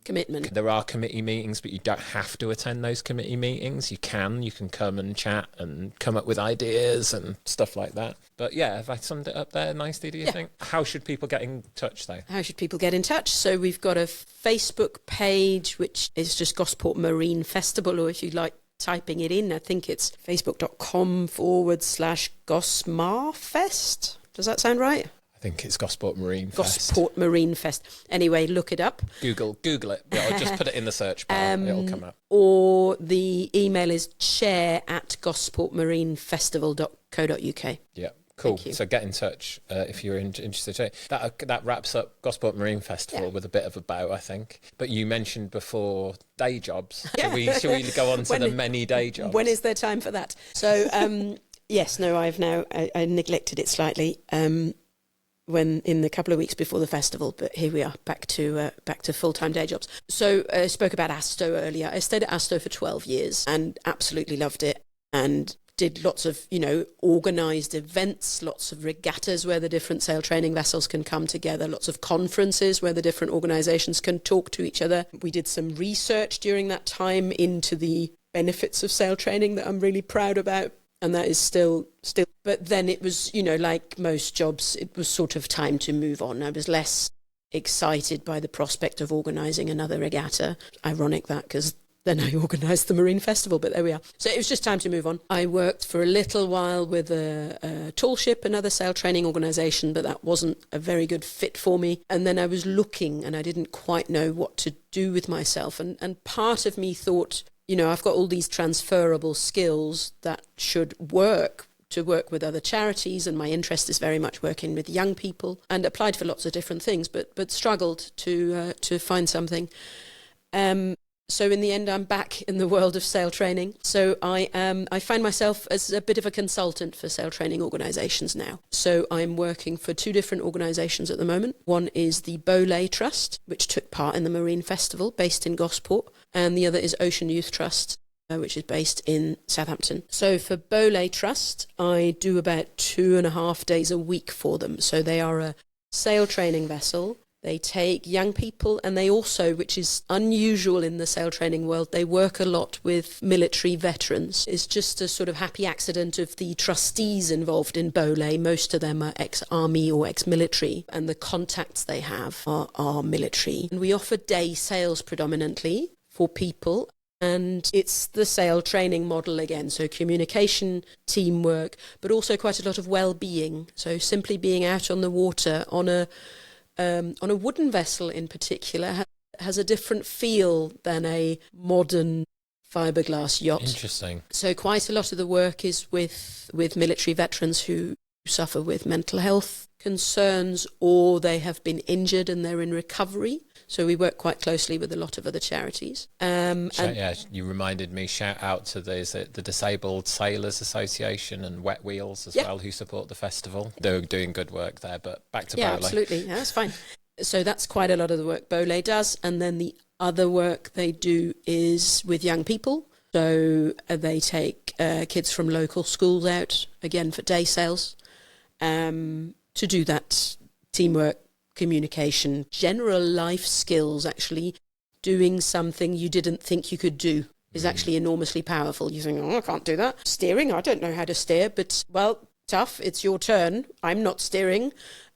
commitment. There are committee meetings, but you don't have to attend those committee meetings. You can come and chat and come up with ideas and stuff like that. But yeah, have I summed it up there nicely, do you think? How should people get in touch, though? How should people get in touch? So we've got a Facebook page, which is just Gosport Marine Festival, or if you like typing it in, I think it's facebook.com/GosmarFest. Does that sound right? I think it's Gosport Marine Fest. Gosport Marine Fest. Anyway, look it up. Google it. I'll just put it in the search bar. It'll come up. Or the email is chair@gosportmarinefestival.co.uk. Yeah. Cool. So get in touch if you're interested. That wraps up Gosport Marine Festival with a bit of a bow, I think. But you mentioned before day jobs. Shall we go on to the many day jobs? When is there time for that? So yes, no, I neglected it slightly when in the couple of weeks before the festival, but here we are back to full-time day jobs. So I spoke about Asto earlier. I stayed at Asto for 12 years and absolutely loved it, and did lots of, organised events, lots of regattas where the different sail training vessels can come together, lots of conferences where the different organisations can talk to each other. We did some research during that time into the benefits of sail training that I'm really proud about, and that is still. But then it was, like most jobs, it was sort of time to move on. I was less excited by the prospect of organising another regatta. Ironic that, because then I organised the Marine Festival, but there we are. So it was just time to move on. I worked for a little while with a tall ship, another sail training organisation, but that wasn't a very good fit for me. And then I was looking, and I didn't quite know what to do with myself. And part of me thought, I've got all these transferable skills that should work to work with other charities, and my interest is very much working with young people, and applied for lots of different things, but struggled to find something. So in the end, I'm back in the world of sail training. So I find myself as a bit of a consultant for sail training organisations now. So I'm working for two different organisations at the moment. One is the Beaulay Trust, which took part in the Marine Festival, based in Gosport, and the other is Ocean Youth Trust, which is based in Southampton. So for Beaulay Trust, I do about 2.5 days a week for them. So they are a sail training vessel. They take young people, and they also, which is unusual in the sail training world, they work a lot with military veterans. It's just a sort of happy accident of the trustees involved in Beaulay. Most of them are ex-army or ex-military, and the contacts they have are military. And we offer day sails predominantly for people, and it's the sail training model again. So communication, teamwork, but also quite a lot of well-being. So simply being out on the water on a wooden vessel in particular has a different feel than a modern fiberglass yacht. Interesting. So quite a lot of the work is with military veterans who suffer with mental health concerns, or they have been injured and they're in recovery. So we work quite closely with a lot of other charities. You reminded me, shout out to the Disabled Sailors Association and Wet Wheels as well, who support the festival. They're doing good work there, but back to Beaulay. Yeah, absolutely. Yeah, that's fine. So that's quite a lot of the work Beaulay does. And then the other work they do is with young people. So they take kids from local schools out, again, for day sails, to do that teamwork, communication, general life skills. Actually doing something you didn't think you could do is actually enormously powerful. You think, I can't do that. Steering, I don't know how to steer, but tough, it's your turn, I'm not steering.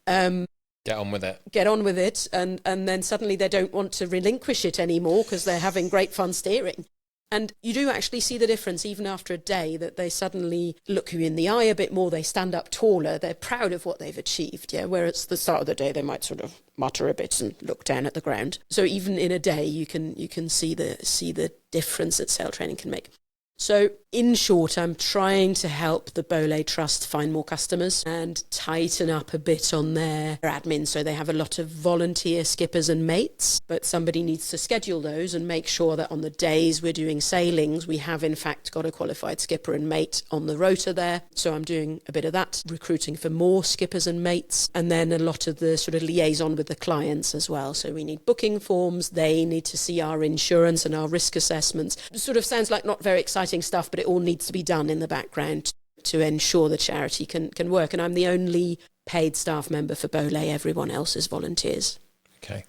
Get on with it. Get on with it. And then suddenly they don't want to relinquish it anymore because they're having great fun steering. And you do actually see the difference even after a day, that they suddenly look you in the eye a bit more, they stand up taller, they're proud of what they've achieved, yeah, whereas at the start of the day they might sort of mutter a bit and look down at the ground. So even in a day you can see the difference that sail training can make. So in short, I'm trying to help the Beaulay Trust find more customers and tighten up a bit on their admin. So they have a lot of volunteer skippers and mates, but somebody needs to schedule those and make sure that on the days we're doing sailings, we have in fact got a qualified skipper and mate on the rota there. So I'm doing a bit of that, recruiting for more skippers and mates, and then a lot of the sort of liaison with the clients as well. So we need booking forms, they need to see our insurance and our risk assessments. It sort of sounds like not very exciting stuff, but it all needs to be done in the background to ensure the charity can work. And I'm the only paid staff member for Beaulay. Everyone else is volunteers. Okay.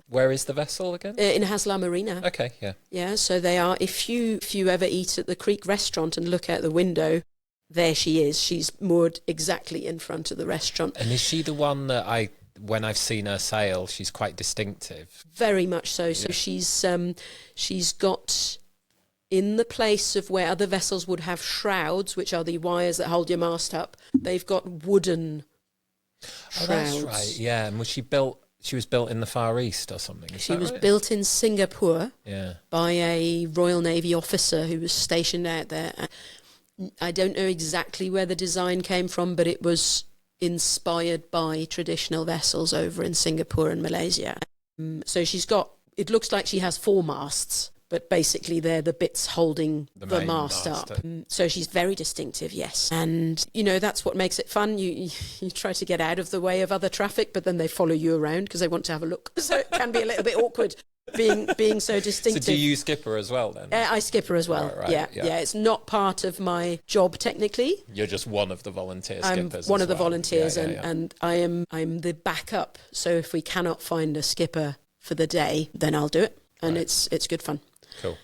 Where is the vessel again? In Haslar Marina. Okay, yeah. Yeah, so they are, if you ever eat at the Creek restaurant and look out the window, there she is. She's moored exactly in front of the restaurant. And is she the one that when I've seen her sail, she's quite distinctive? Very much so. So she's got, in the place of where other vessels would have shrouds, which are the wires that hold your mast up, they've got wooden shrouds. Oh, that's right, yeah. And she was built in the Far East or something? She was built in Singapore by a Royal Navy officer who was stationed out there. I don't know exactly where the design came from, but it was inspired by traditional vessels over in Singapore and Malaysia. So it looks like she has 4 masts, but basically they're the bits holding the mast up. So she's very distinctive, yes. And, that's what makes it fun. You try to get out of the way of other traffic, but then they follow you around because they want to have a look. So it can be a little bit awkward being so distinctive. So do you skipper as well then? I skipper as well, right, yeah. It's not part of my job technically. You're just one of the volunteer skippers. I'm one of the volunteers, and I'm the backup. So if we cannot find a skipper for the day, then I'll do it. And it's good fun. Cool.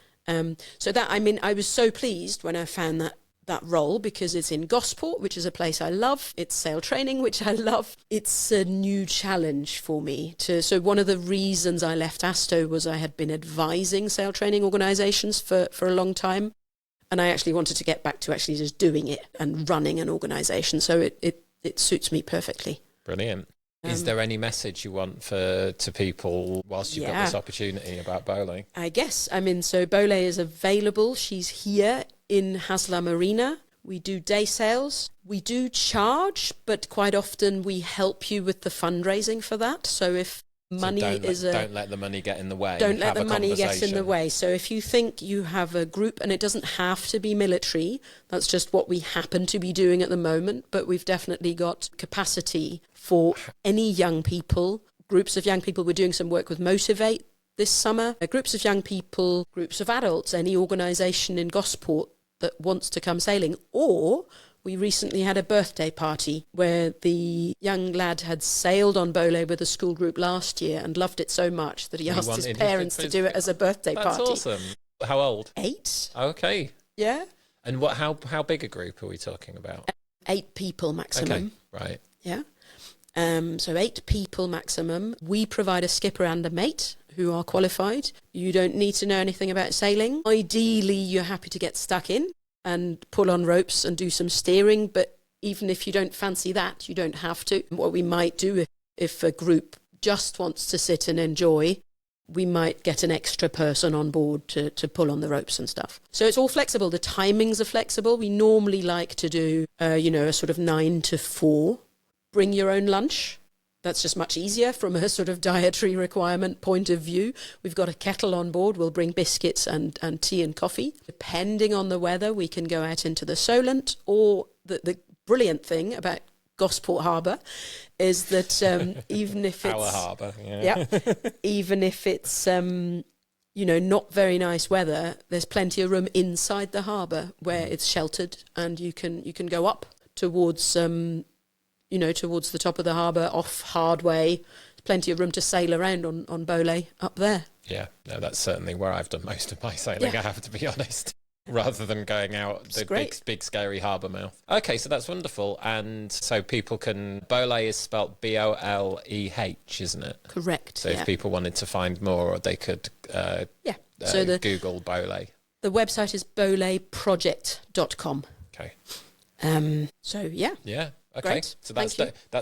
So that, I was so pleased when I found that role, because it's in Gosport, which is a place I love. It's sail training, which I love. It's a new challenge for me. So one of the reasons I left Asto was I had been advising sail training organisations for a long time, and I actually wanted to get back to actually just doing it and running an organisation. So it suits me perfectly. Brilliant. Is there any message you want to people whilst you've got this opportunity about Beaulay? I guess. So Beaulay is available. She's here in Haslar Marina. We do day sails. We do charge, but quite often we help you with the fundraising for that. So if money don't let the money get in the way. Don't let the money get in the way. So if you think you have a group, and it doesn't have to be military, that's just what we happen to be doing at the moment, but we've definitely got capacity for any young people, groups of young people. We're doing some work with Motivate this summer. Groups of young people, groups of adults, any organisation in Gosport that wants to come sailing. Or we recently had a birthday party where the young lad had sailed on Beaulay with a school group last year and loved it so much that he asked his parents to do it as a birthday party. That's awesome. How old? 8. Okay. Yeah. And how big a group are we talking about? 8 people maximum. Okay, right. Yeah. So 8 people maximum. We provide a skipper and a mate who are qualified. You don't need to know anything about sailing. Ideally, you're happy to get stuck in and pull on ropes and do some steering, but even if you don't fancy that, you don't have to. What we might do if a group just wants to sit and enjoy, we might get an extra person on board to pull on the ropes and stuff. So it's all flexible. The timings are flexible. We normally like to do, a sort of 9 to 4. Bring your own lunch. That's just much easier from a sort of dietary requirement point of view. We've got a kettle on board. We'll bring biscuits and tea and coffee. Depending on the weather, we can go out into the Solent, or the brilliant thing about Gosport Harbour is that even if it's... Our harbour, yeah. Even if it's, not very nice weather, there's plenty of room inside the harbour where it's sheltered, and you can go up towards... towards the top of the harbour, off Hardway. Plenty of room to sail around on Beaulay up there. Yeah, no, that's certainly where I've done most of my sailing, I have to be honest. rather than going out the big scary harbour mouth. Okay, so that's wonderful. And so people can... Boleh is spelt Boleh, isn't it? Correct. So if people wanted to find more, they could Google Boleh. The website is bolehproject.com. Okay. Yeah. Okay, great. so that's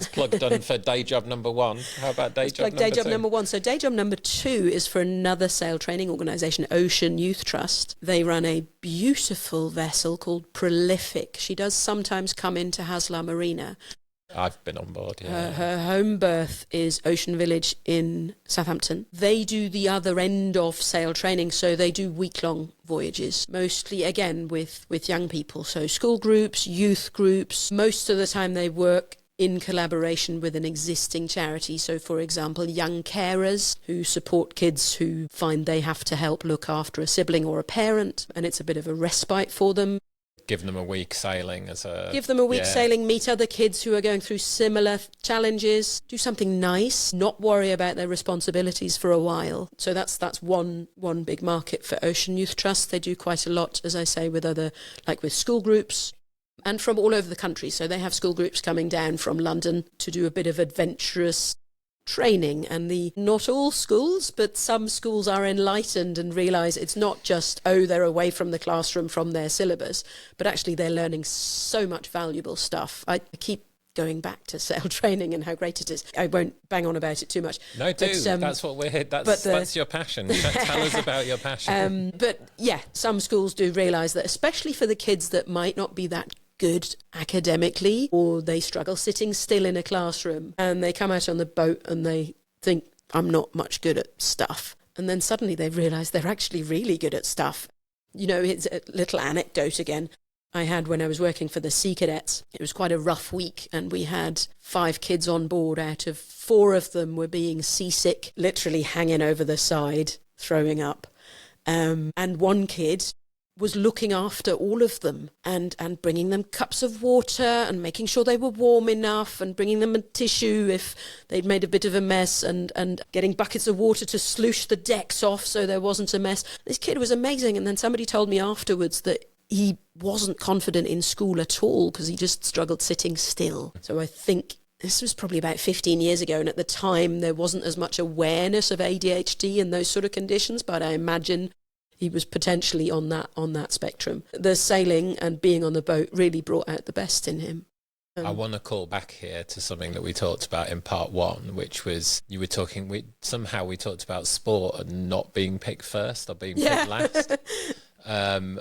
plug done for day job number 1. How about day job number 2? Day job number 1. So day job number 2 is for another sail training organisation, Ocean Youth Trust. They run a beautiful vessel called Prolific. She does sometimes come into Haslar Marina. I've been on board, yeah. Her home berth is Ocean Village in Southampton. They do the other end of sail training, so they do week-long voyages, mostly, again, with young people. So school groups, youth groups. Most of the time they work in collaboration with an existing charity. So, for example, young carers who support kids who find they have to help look after a sibling or a parent, and it's a bit of a respite for them. Give them a week sailing sailing, meet other kids who are going through similar challenges, do something nice, not worry about their responsibilities for a while. So that's one big market for Ocean Youth Trust. They do quite a lot, as I say, with school groups and from all over the country. So they have school groups coming down from London to do a bit of adventurous training, and not all schools, but some schools are enlightened and realise it's not just, they're away from the classroom, from their syllabus, but actually they're learning so much valuable stuff. I keep going back to sail training and how great it is. I won't bang on about it too much. No, that's what we're here. That's your passion. Tell us about your passion. But yeah, some schools do realise that, especially for the kids that might not be that good academically, or they struggle sitting still in a classroom, and they come out on the boat and they think, I'm not much good at stuff. And then suddenly they realise they're actually really good at stuff. It's a little anecdote again. I had when I was working for the Sea Cadets. It was quite a rough week, and we had 5 kids on board. Out of 4 of them were being seasick, literally hanging over the side, throwing up. And one kid was looking after all of them and bringing them cups of water and making sure they were warm enough and bringing them a tissue if they'd made a bit of a mess and getting buckets of water to sluice the decks off so there wasn't a mess. This kid was amazing. And then somebody told me afterwards that he wasn't confident in school at all because he just struggled sitting still. So I think this was probably about 15 years ago, and at the time there wasn't as much awareness of ADHD and those sort of conditions, but I imagine he was potentially on that spectrum. The sailing and being on the boat really brought out the best in him. I want to call back here to something that we talked about in part 1, which was we talked about sport and not being picked first or being picked last. And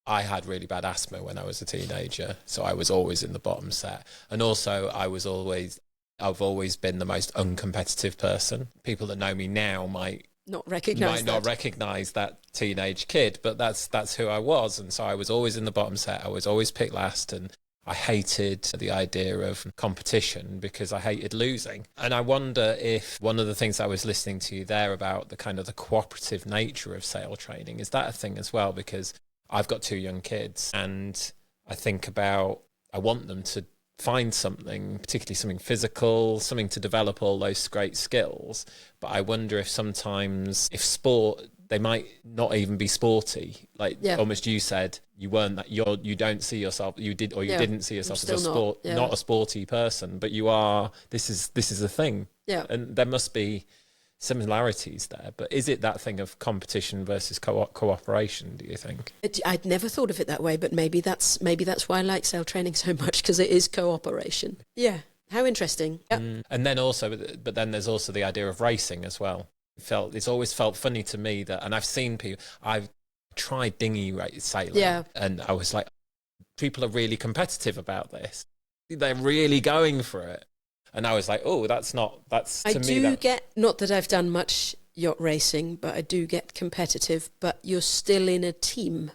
I had really bad asthma when I was a teenager, so I was always in the bottom set. And also I've always been the most uncompetitive person. People that know me now might not recognise that teenage kid, but that's who I was. And so I was always in the bottom set. I was always picked last, and I hated the idea of competition because I hated losing. And I wonder if one of the things I was listening to you there about the kind of the cooperative nature of sail training, is that a thing as well? Because I've got 2 young kids, and I think about, I want them to find something, particularly something physical, something to develop all those great skills. But I wonder if sometimes, if sport, they might not even be sporty. Almost you said, you weren't that, you don't see yourself, you didn't see yourself as not a sporty person, but you are, this is a thing. Yeah. And there must be similarities there, but is it that thing of competition versus cooperation, do you think? I'd never thought of it that way, but maybe that's why I like sail training so much, because it is cooperation. Yeah, how interesting. Yep. And then also, but then there's also the idea of racing as well. It's always felt funny to me that, and I've seen people, I've tried dinghy sailing, and I was like, people are really competitive about this. They're really going for it. And I was like, I do get, not that I've done much yacht racing, but I do get competitive, but you're still in a team.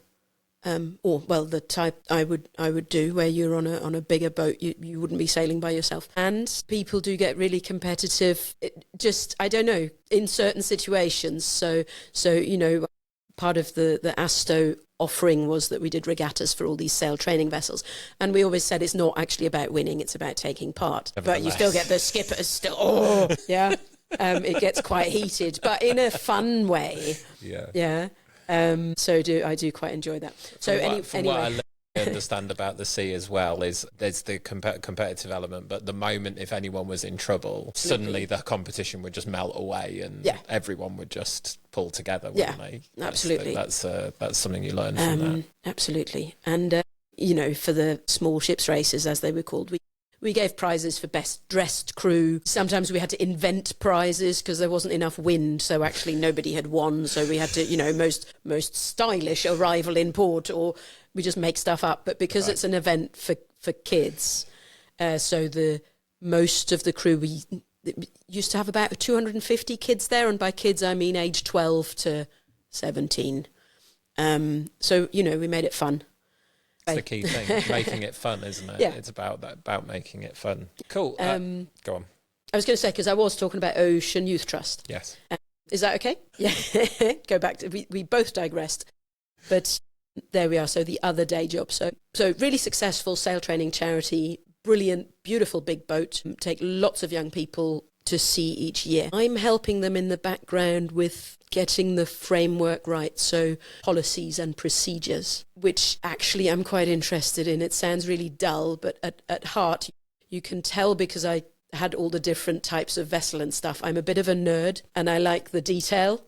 The type I would do where you're on a bigger boat, you wouldn't be sailing by yourself. And people do get really competitive, I don't know, in certain situations. So part of the ASTO offering was that we did regattas for all these sail training vessels, and we always said it's not actually about winning, it's about taking part. But you still get the skippers it gets quite heated, but in a fun way. Yeah. So I do quite enjoy that. So From what I understand about the sea as well is there's the competitive element, but the moment if anyone was in trouble, suddenly the competition would just melt away and everyone would just pull together, wouldn't they? Absolutely. That's something you learn from that. Absolutely. And you know, for the small ships races, as they were called, we gave prizes for best dressed crew. Sometimes we had to invent prizes because there wasn't enough wind, so actually nobody had won. So we had to, you know, most stylish arrival in port, or we just make stuff up. But because it's an event for kids, so the most of the crew, we used to have about 250 kids there, and by kids I mean age 12 to 17. So you know, we made it fun. That's the key thing, making it fun, isn't it? Yeah. It's about making it fun. Cool. Go on. I was going to say, because I was talking about Ocean Youth Trust. Yes. Is that okay? Yeah. Go back to, we both digressed. But there we are. So the other day job. So really successful sail training charity, brilliant, beautiful big boat, take lots of young people to sea each year. I'm helping them in the background with getting the framework right, so policies and procedures, which actually I'm quite interested in. It sounds really dull, but at heart, you can tell because I had all the different types of vessel and stuff. I'm a bit of a nerd and I like the detail.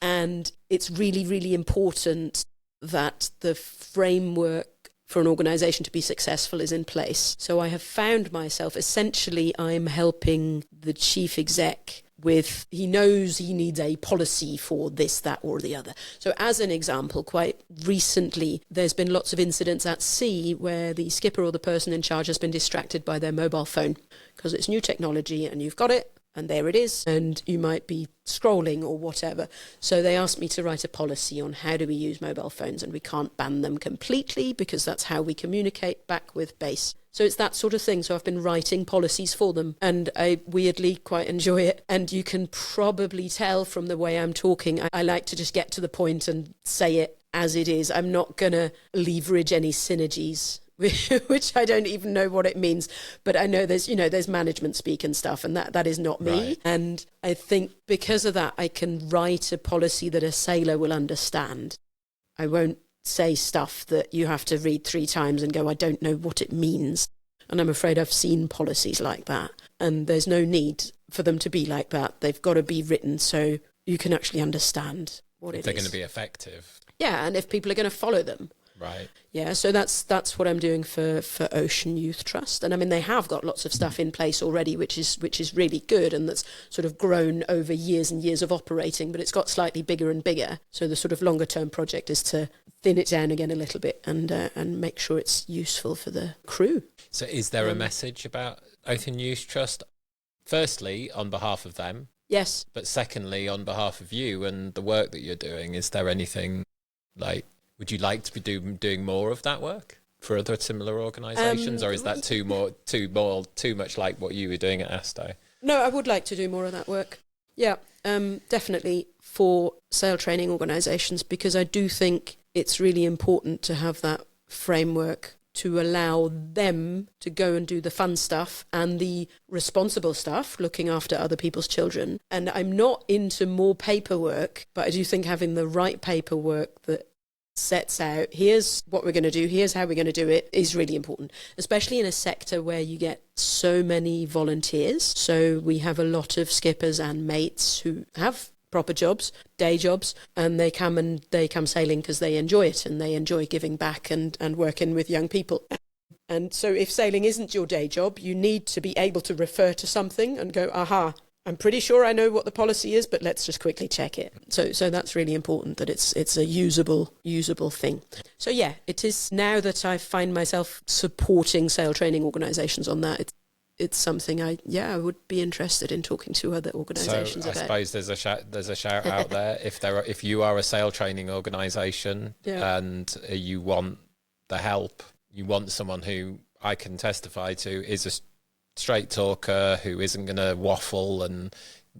And it's really, really important that the framework for an organisation to be successful is in place. So I have found myself, essentially, I'm helping the chief exec with, he knows he needs a policy for this, that or the other. So as an example, quite recently, there's been lots of incidents at sea where the skipper or the person in charge has been distracted by their mobile phone because it's new technology and you've got it and there it is, and you might be scrolling or whatever. So they asked me to write a policy on how do we use mobile phones, and we can't ban them completely because that's how we communicate back with base. So it's that sort of thing. So I've been writing policies for them and I weirdly quite enjoy it. And you can probably tell from the way I'm talking, I like to just get to the point and say it as it is. I'm not going to leverage any synergies, which I don't even know what it means. But I know there's management speak and stuff, and that is not me. Right. And I think because of that, I can write a policy that a sailor will understand. I won't say stuff that you have to read 3 times and go, I don't know what it means. And I'm afraid I've seen policies like that. And there's no need for them to be like that. They've got to be written so you can actually understand what it is. They're going to be effective. Yeah, and if people are going to follow them. Right. Yeah, so that's what I'm doing for Ocean Youth Trust. And I mean, they have got lots of stuff in place already, which is really good, and that's sort of grown over years and years of operating, but it's got slightly bigger and bigger. So the sort of longer term project is to thin it down again a little bit and make sure it's useful for the crew. So is there a message about Ocean Youth Trust? Firstly, on behalf of them. Yes. But secondly, on behalf of you and the work that you're doing, is there anything like, would you like to be doing more of that work for other similar organisations, or is that too much like what you were doing at ASTO? No, I would like to do more of that work. Yeah, definitely for sail training organisations, because I do think it's really important to have that framework to allow them to go and do the fun stuff and the responsible stuff, looking after other people's children. And I'm not into more paperwork, but I do think having the right paperwork that sets out, here's what we're going to do, here's how we're going to do it, is really important, especially in a sector where you get so many volunteers. So we have a lot of skippers and mates who have proper jobs, day jobs, and they come sailing because they enjoy it and they enjoy giving back and working with young people. And so if sailing isn't your day job, you need to be able to refer to something and go, aha, I'm pretty sure I know what the policy is, but let's just quickly check it. So that's really important, that it's a usable thing. So yeah, it is, now that I find myself supporting sail training organisations on that, it's something I would be interested in talking to other organisations about. So I suppose there's a shout out there, if you are a sail training organisation and you want the help, you want someone who I can testify to is a straight talker, who isn't going to waffle and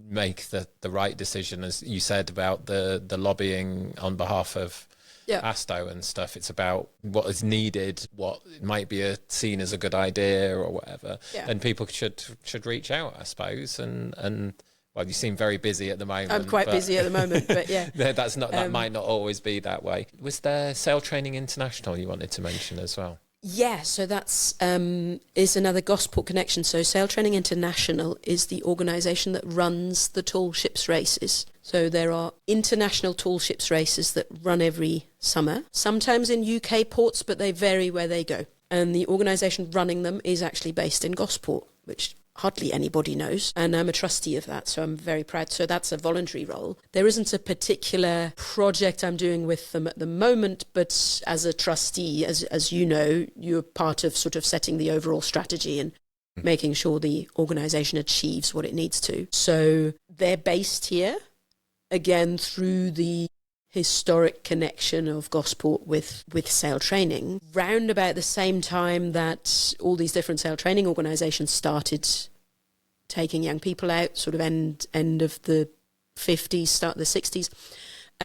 make the right decision, as you said about the lobbying on behalf of ASTO and stuff. It's about what is needed, what might be seen as a good idea or whatever. And people should reach out, I suppose, and Well, you seem very busy at the moment. I'm quite busy at the moment, but yeah. That might not always be that way. Was there Sail Training International you wanted to mention as well? Yeah, so that's is another Gosport connection. So Sail Training International is the organisation that runs the tall ships races. So there are international tall ships races that run every summer, sometimes in UK ports, but they vary where they go. And the organisation running them is actually based in Gosport, which hardly anybody knows, and I'm a trustee of that, so I'm very proud. So that's a voluntary role. There isn't a particular project I'm doing with them at the moment, but as a trustee, as you know, you're part of sort of setting the overall strategy and making sure the organisation achieves what it needs to. So they're based here, again, through the historic connection of Gosport with sail training. Round about the same time that all these different sail training organisations started taking young people out, sort of end of the 50s, start of the 60s,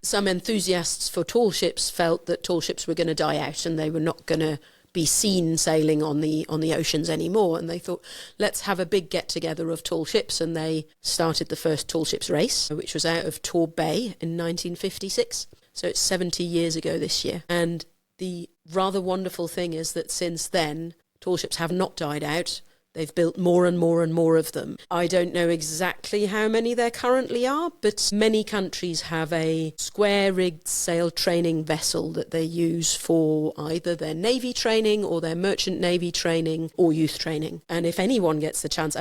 some enthusiasts for tall ships felt that tall ships were going to die out and they were not going to be seen sailing on the oceans anymore, and they thought, let's have a big get together of tall ships, and they started the first tall ships race, which was out of Tor Bay in 1956. So it's 70 years ago this year. And the rather wonderful thing is that since then, tall ships have not died out. They've built more and more and more of them. I don't know exactly how many there currently are, but many countries have a square-rigged sail training vessel that they use for either their navy training or their merchant navy training or youth training. And if anyone gets the chance,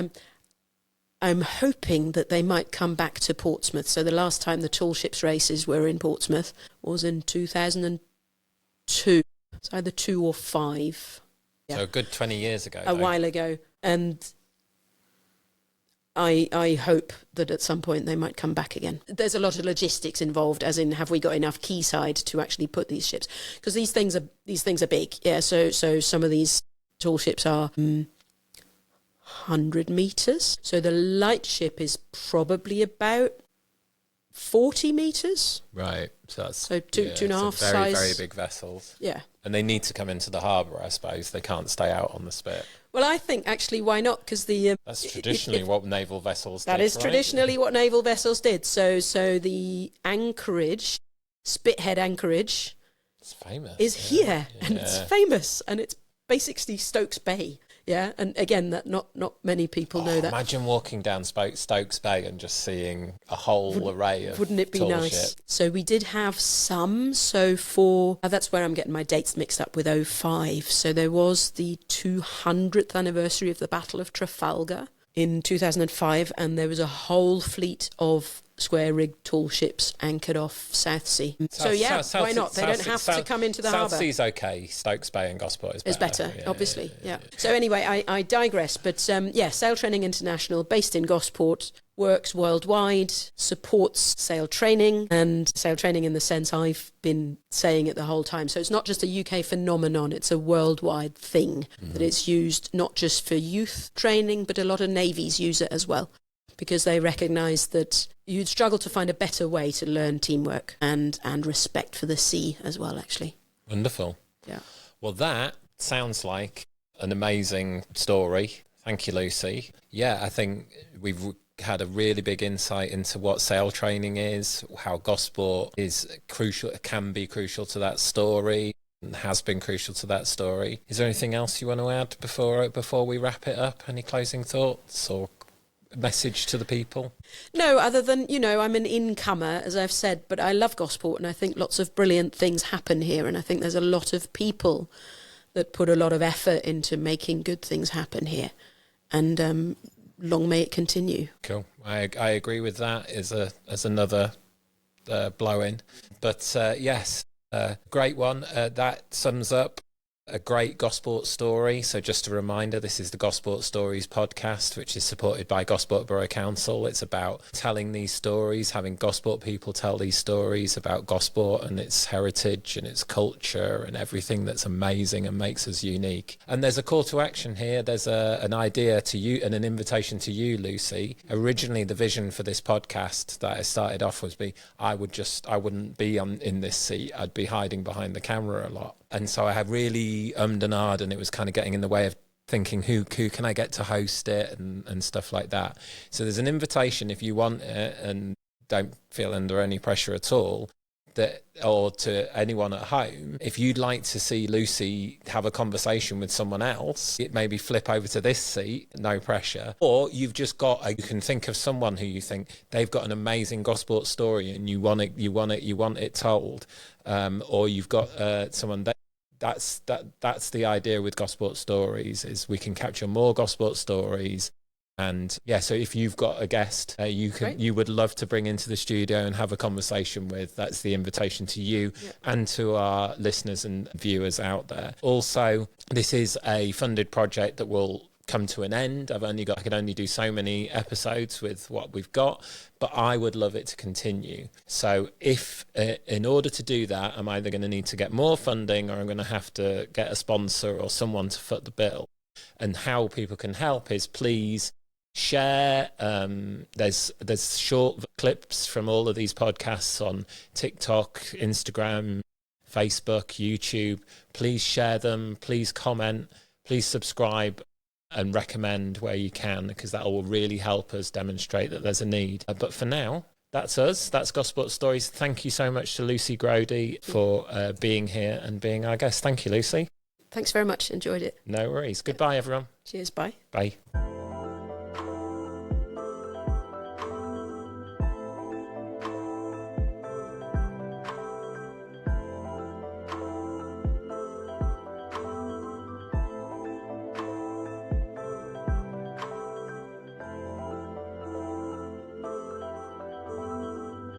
I'm hoping that they might come back to Portsmouth. So the last time the tall ships races were in Portsmouth was in 2002. It's either 2 or 5. Yeah. So a good 20 years ago. A while ago. And I hope that at some point they might come back again. There's a lot of logistics involved, as in, have we got enough quayside to actually put these ships? Because these things are big. Yeah, so some of these tall ships are 100 metres. So the light ship is probably about 40 metres. Right. So that's two and a half very, size. very big vessels. Yeah. And they need to come into the harbour, I suppose. They can't stay out on the spit. Well, I think actually, why not? Because that's traditionally what naval vessels did. That is right? traditionally what naval vessels did. So the anchorage, Spithead anchorage, it's famous, is here, and it's famous, and it's basically Stokes Bay. Yeah, and again, that not many people know that. Imagine walking down Stokes Bay and just seeing a whole array of Wouldn't it be tall nice? ship. So we did have some. So that's where I'm getting my dates mixed up with 05. So there was the 200th anniversary of the Battle of Trafalgar in 2005, and there was a whole fleet of square-rigged tall ships anchored off Southsea. Why not? They don't have to come into the harbour. Southsea's okay. Stokes Bay and Gosport is better. It's better, obviously, yeah. So anyway, I digress. But Sail Training International, based in Gosport, works worldwide, supports sail training, and sail training in the sense I've been saying it the whole time. So it's not just a UK phenomenon, it's a worldwide thing, that it's used not just for youth training, but a lot of navies use it as well, because they recognise that you'd struggle to find a better way to learn teamwork and respect for the sea as well, actually. Wonderful. Yeah. Well, that sounds like an amazing story. Thank you, Lucy. Yeah, I think we've had a really big insight into what sail training is, how Gosport is crucial, can be crucial to that story, and has been crucial to that story. Is there anything else you want to add before we wrap it up? Any closing thoughts or message to the people? No, other than, I'm an incomer, as I've said, but I love Gosport, and I think lots of brilliant things happen here, and I think there's a lot of people that put a lot of effort into making good things happen here, and long may it continue. Cool. I agree with that as another blow-in. But yes, great one. That sums up a great Gosport story. So just a reminder, this is the Gosport Stories podcast, which is supported by Gosport Borough Council. It's about telling these stories, having Gosport people tell these stories about Gosport and its heritage and its culture and everything that's amazing and makes us unique. And there's a call to action here. There's an idea to you and an invitation to you, Lucy. Originally, the vision for this podcast that I started off was I wouldn't be in this seat. I'd be hiding behind the camera a lot. And so I had really and ahed, and it was kind of getting in the way of thinking who can I get to host it and stuff like that. So there's an invitation if you want it and don't feel under any pressure at all, that, or to anyone at home, if you'd like to see Lucy have a conversation with someone else, it maybe flip over to this seat, no pressure. Or you've just got you can think of someone who you think they've got an amazing Gosport story and you want it told, or you've got someone that. That's the idea with Gosport Stories, is we can capture more Gosport stories. And so if you've got a guest you would love to bring into the studio and have a conversation with, that's the invitation to you and to our listeners and viewers out there. Also, this is a funded project that will come to an end. I can only do so many episodes with what we've got, but I would love it to continue. So if in order to do that, I'm either going to need to get more funding or I'm going to have to get a sponsor or someone to foot the bill. And how people can help is please share. There's short clips from all of these podcasts on TikTok, Instagram, Facebook, YouTube. Please share them, please comment, please subscribe and recommend where you can, because that will really help us demonstrate that there's a need. But for now, that's us. That's Gosport Stories. Thank you so much to Lucy Grodie for being here and being our guest. Thank you, Lucy. Thanks very much. Enjoyed it. No worries. Goodbye, everyone. Cheers. Bye. Bye.